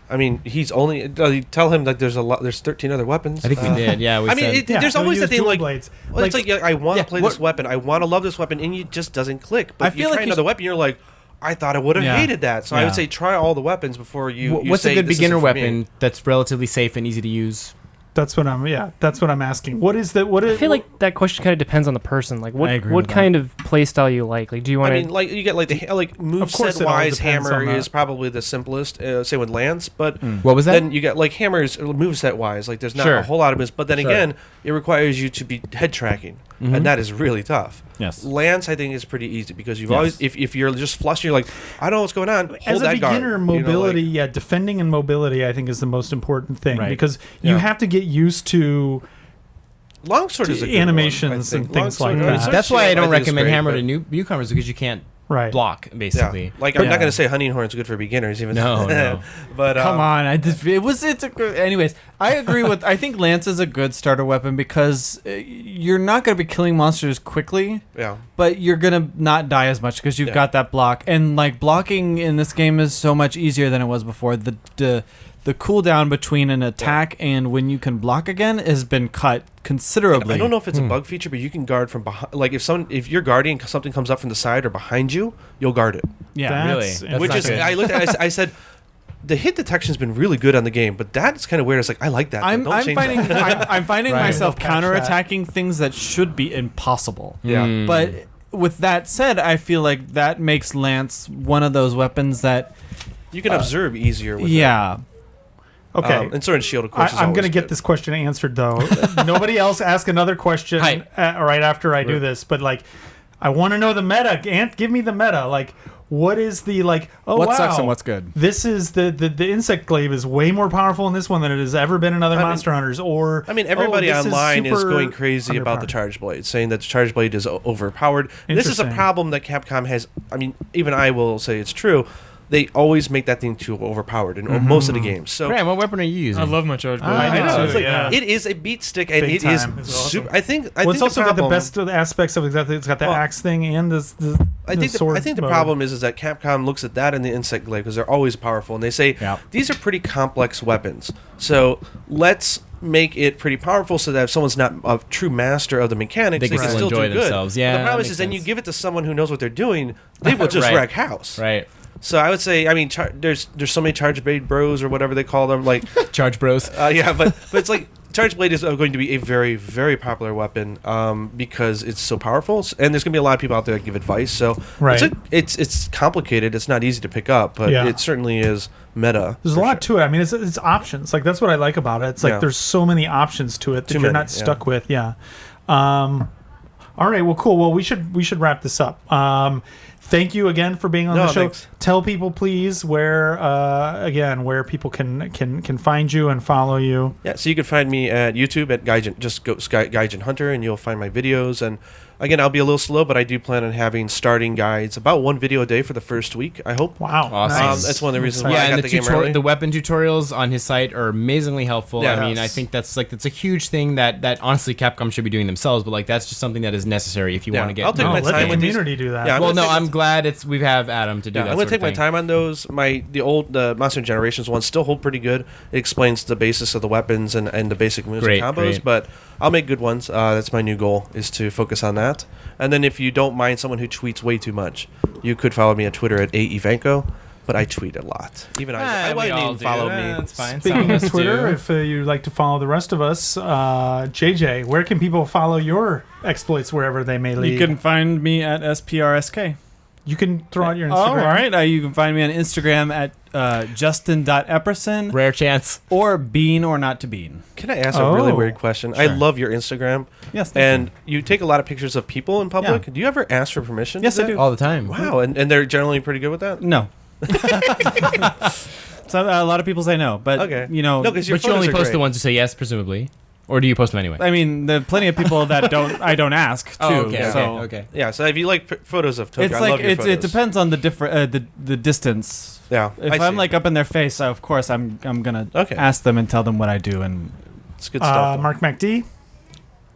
I mean, he's only. Tell him that there's 13 other weapons. I think we did. Yeah, we I mean, said. there's so always use that thing dual like, blades. well, it's like I want yeah, to play what- this weapon, I want to love this weapon, and it just doesn't click. But I you feel try like you another weapon, you're like, I thought I would have Yeah. hated that. So I Yeah. would say try all the weapons before you. What's say, a good "This beginner isn't for me." weapon that's relatively safe and easy to use? That's what I'm asking. What is the what I is? feel like that question kind of depends on the person. Like, I what agree what with kind of play style you like? Like, do you want I to? mean, like you get like the course moveset it all wise, depends hammer on that. is probably the simplest. Say with Lance, but What was that? then you get like hammers moveset wise. Like there's not Sure. a whole lot of moves, but then Sure. again, it requires you to be head tracking, and that is really tough. Yes. Lance, I think, is pretty easy because you've Yes. always if you're just flushing, you're like, I don't know what's going on. Hold as a that guard. beginner, You know, like- mobility, defending and mobility, I think is the most important thing Right. because you Yeah. have to get used to. Longsword is a good animations one, I think. and things like Longsword- that. Sword That's why I Shield, don't think is recommend great, hammer but- to newcomers because you can't Right. block basically. Yeah. Like I'm not gonna say hunting horn's good for beginners, even. No. But Come on, anyways. I agree with. I think Lance is a good starter weapon because you're not going to be killing monsters quickly. Yeah. But you're gonna not die as much because you've got that block, and like blocking in this game is so much easier than it was before. The cooldown between an attack and when you can block again has been cut considerably. I don't know if it's a bug feature, but you can guard from behind. Like if you're guarding, something comes up from the side or behind you, you'll guard it. Yeah, Really? That's Which not is good. I looked at it, I said. The hit detection's been really good on the game, but that's kind of weird. It's like I like that. I'm Don't change finding that. I'm finding Right. myself Don't catch counterattacking things that should be impossible. Yeah. Mm. But with that said, I feel like that makes Lance one of those weapons that You can observe easier with it. yeah. Okay. And Sword and Shield, of course, is I'm always going to get good. this question answered, though. Nobody else ask another question Hi. right after I do this. But, like, I want to know the meta. Ant, give me the meta. Like, what is the, like, oh, What wow. sucks and what's good? This is the insect glaive is way more powerful in this one than it has ever been in other Monster Hunters. Or I mean, everybody this online is super going crazy about the underpowered. Charge Blade, saying that the Charge Blade is overpowered. This is a Interesting. problem that Capcom has. I mean, even I will say it's true. They always make that thing too overpowered in most of the games. So Graham, what weapon are you using? I love my charge blade. I know. It's like, Yeah. it is a beat stick, and Big it is time. It's awesome. super. I think. I Well, think it's also got the problem- best of the aspects of exactly. It's got the Well, axe thing and the I think sword. I think the mode. problem is that Capcom looks at that and the insect glaive because they're always powerful, and they say these are pretty complex weapons. So let's make it pretty powerful so that if someone's not a true master of the mechanics, They they can can still still do enjoy good. themselves. But Yeah, the that problem makes is then you sense. give it to someone who knows what they're doing, they will just Right. wreck house. Right. So I would say, I mean, there's so many Charge Blade bros or whatever they call them, like Charge Bros. yeah, but it's like Charge Blade is going to be a very, very popular weapon because it's so powerful, and there's going to be a lot of people out there that give advice. So Right. it's complicated. It's not easy to pick up, but Yeah. it certainly is meta. There's a lot to it. I mean, it's options. Like that's what I like about it. It's like Yeah. there's so many options to it that Too you're many, not stuck with. Yeah. All right. Well, cool. Well, we should wrap this up. Thank you again for being on No, the show. thanks. Tell people, please, where people can find you and follow you. Yeah, so you can find me at YouTube at Gaijin. Just go Gaijin Hunter, and you'll find my videos. And again, I'll be a little slow, but I do plan on having starting guides, about one video a day for the first week, I hope. Wow. Awesome. Nice. That's one of the reasons why Yeah, I got and the game early. the weapon tutorials on his site are amazingly helpful. Yeah. I mean, I think that's a huge thing that honestly Capcom should be doing themselves, but like that's just something that is necessary if you Yeah. want to get. I'll take No, my let time the with these. community do that. Yeah, Well, gonna no, take I'm my- glad we have Adam to do Yeah, that. I'm gonna sort take of my thing. time on those. The Monster Generations ones still hold pretty good. It explains the basis of the weapons and the basic moves Great, and combos. great. But I'll make good ones. That's my new goal, is to focus on that. And then if you don't mind someone who tweets way too much, you could follow me on Twitter at AEvanko. But I tweet a lot. Even I we wouldn't all even do. follow me. That's fine. Some Speaking of of us Twitter, do. if you'd like to follow the rest of us, JJ, where can people follow your exploits wherever they may lead? You can find me at SPRSK. You can throw out your Instagram. Oh, all right. You can find me on Instagram at justin.epperson Rare chance. or bean or not to bean. Can I ask a really Oh, weird question? I sure. love your Instagram. Yes, And you take a lot of pictures of people in public. Yeah. Do you ever ask for permission? Yes, to I that? do. All the time. Wow, and they're generally pretty good with that? No. So a lot of people say no, but Okay. No, No, 'cause your But you only photos are post the great. ones who say yes, presumably, or do you post them anyway? I mean, there are plenty of people that I don't ask too. Oh, okay, so okay. Yeah, so if you like photos of Tokyo, it's I like love your it photos. depends on the different the distance. Yeah, If I I'm see. like up in their face, of course I'm gonna Okay. ask them and tell them what I do. And It's good stuff. though. Mark MacD.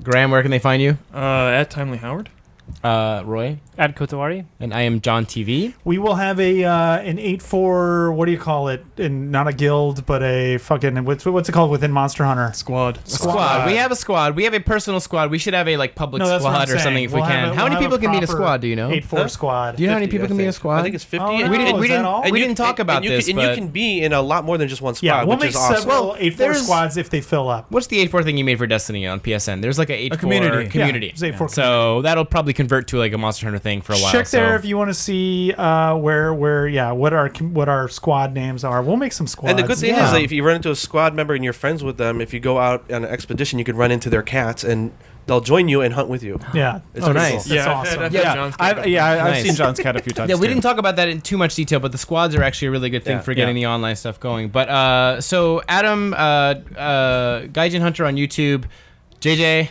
Graham, where can they find you? At Timely Howard. Roy, At Kotowari. and I am John TV. We will have an 8-4, what do you call it? In not a guild, but a fucking what's it called within Monster Hunter? Squad. Squad. We have a squad. We have a personal squad. We should have a public No, that's what I'm squad or something saying. if We'll we have can. a- How we'll many have people a can be in a proper squad? Do you know? 8-4 squad. Do you know how many 50, people I can be in a think. squad? I think it's 50. Oh, and- no. we didn't. is We that didn't. all? We and you didn't can- talk about and you this, can, but and you can be in a lot more than just one squad, Yeah, we'll which make is awesome. several 8-4 there's- squads if they fill up. what's the 8-4 thing you made for Destiny on PSN? There's like a 8-4 community. community. Yeah, it's 8-4 So that'll probably convert to like a Monster Hunter thing for a while. Check there so. if you want to see what our squad names are. We'll make some squads. And the good thing Yeah. is that if you run into a squad member and you're friends with them, if you go out on an expedition, you can run into their cats and they'll join you and hunt with you. Yeah. It's Oh, pretty nice. cool. That's Yeah, awesome. I've yeah, John's I've Nice. seen John's cat a few times. Yeah, we too. didn't talk about that in too much detail, but the squads are actually a really good thing Yeah. for getting the online stuff going. But so Adam, Gaijin Hunter on YouTube, JJ,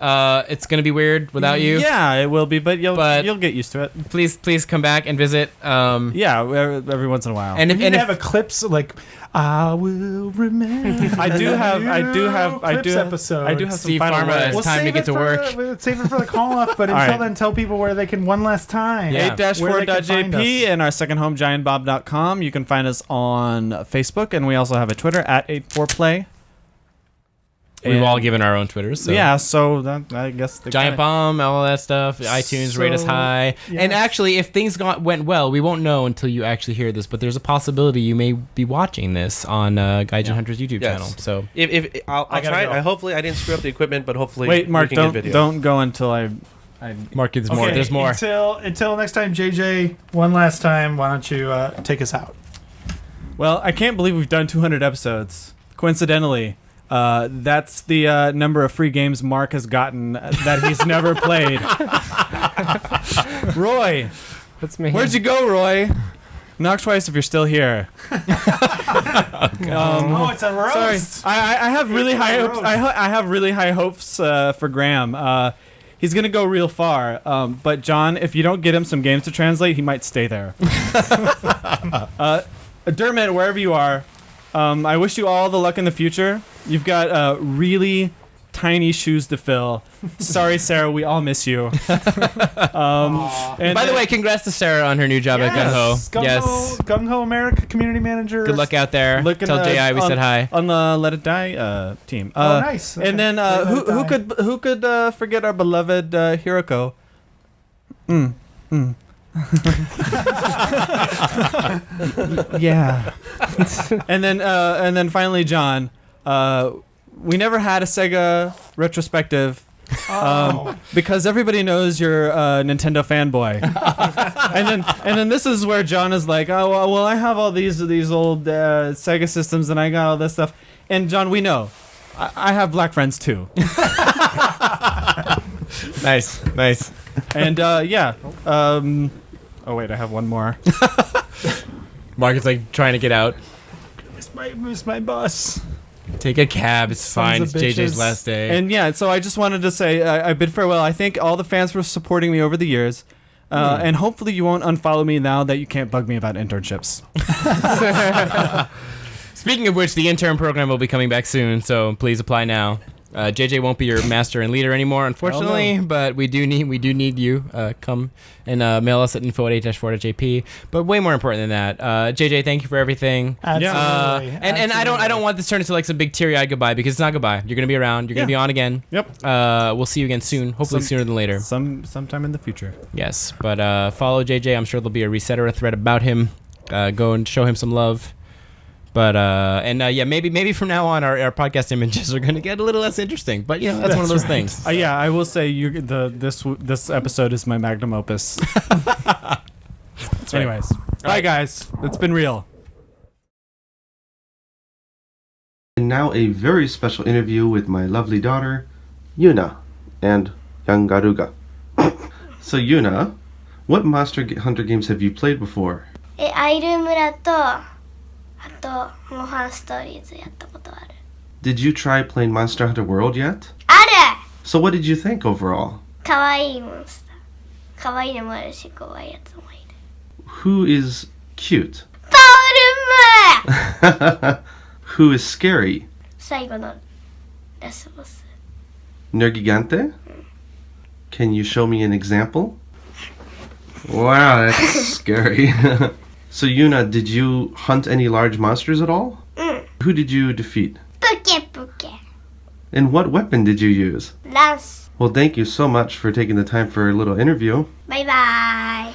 It's gonna be weird without you. Yeah, it will be, but you'll get used to it. Please come back and visit. Yeah, every once in a while. And if you and have if a clips like I will remember. I do have clips episode. I do have some Steve final Pharma words. is time to get to work. Save it for the call off, but All until right. then, tell people where they can one last time. Yeah. 8-4.jp and our second home giantbob.com. You can find us on Facebook, and we also have a Twitter at 84play. we've And- all given our own Twitters. So. Yeah, so that, I guess the Giant Bomb, all that stuff. iTunes, rate us So, high. yes. And actually, if things went well, we won't know until you actually hear this. But there's a possibility you may be watching this on Gaijin Hunter's YouTube Yes. channel. So If I'll I gotta try. go. Hopefully, I didn't screw up the equipment, but hopefully, Wait, Mark, we can get video. don't go until I Mark, there's more. Okay, There's more. Until next time, JJ. One last time. Why don't you take us out? Well, I can't believe we've done 200 episodes. Coincidentally, that's the number of free games Mark has gotten that he's never played. Roy, That's me. where'd you go, Roy? Knock twice if you're still here. Oh, it's a roast. Sorry, I have really It's a high hopes. roast. I have really high hopes for Graham. He's gonna go real far. But John, if you don't get him some games to translate, he might stay there. Dermot, wherever you are, I wish you all the luck in the future. You've got really tiny shoes to fill. Sorry, Sarah, we all miss you. And By the way, congrats to Sarah on her new job at Gung Ho. Yes. Gung Ho America community manager. Good luck out there. Looking, Tell JI we said hi. on the Let It Die team. Oh, nice. Okay. And then Let It who Die. could forget our beloved Hiroko? Yeah. and then finally John. We never had a Sega retrospective. Because everybody knows you're a Nintendo fanboy, and then this is where John is like, oh well, I have all these old Sega systems, and I got all this stuff. And John, we know, I have black friends too. Nice. And yeah. Oh wait, I have one more. Mark is like trying to get out. Miss my bus. Take a cab. It's Sons fine. of It's JJ's bitches. last day. And yeah, so I just wanted to say I bid farewell. I thank all the fans for supporting me over the years. And hopefully you won't unfollow me now that you can't bug me about internships. Speaking of which, the intern program will be coming back soon, so please apply now. JJ won't be your master and leader anymore, unfortunately, but we do need you. Come and mail us at info@8-4.jp. But way more important than that, JJ, thank you for everything. Absolutely. And I don't want this to turn into like some big teary-eyed goodbye, because it's not goodbye. You're gonna be around. You're gonna be on again. Yep. We'll see you again soon. Hopefully sooner than later. Sometime in the future. Yes, but follow JJ. I'm sure there'll be a reset or a thread about him. Go and show him some love. But yeah, maybe from now on our podcast images are going to get a little less interesting. But you know, that's one of those things. Yeah, I will say this episode is my magnum opus. Anyways, bye guys. It's been real. And now a very special interview with my lovely daughter, Yuna, and young Garuga. So Yuna, what Monster Hunter games have you played before? アイル村とあとモンハンストーリーズやったことある Did you try playing Monster Hunter World yet? ある So what did you think overall? かわいいモンスターかわいいのもあるし怖いやつもいる Who is cute? パウルム Who is scary? 最後のラスボス Nergigante? Can you show me an example? Wow, that's scary. So Yuna, did you hunt any large monsters at all? Who did you defeat? プケプケ And what weapon did you use? ランス Well, thank you so much for taking the time for a little interview. バイバーイ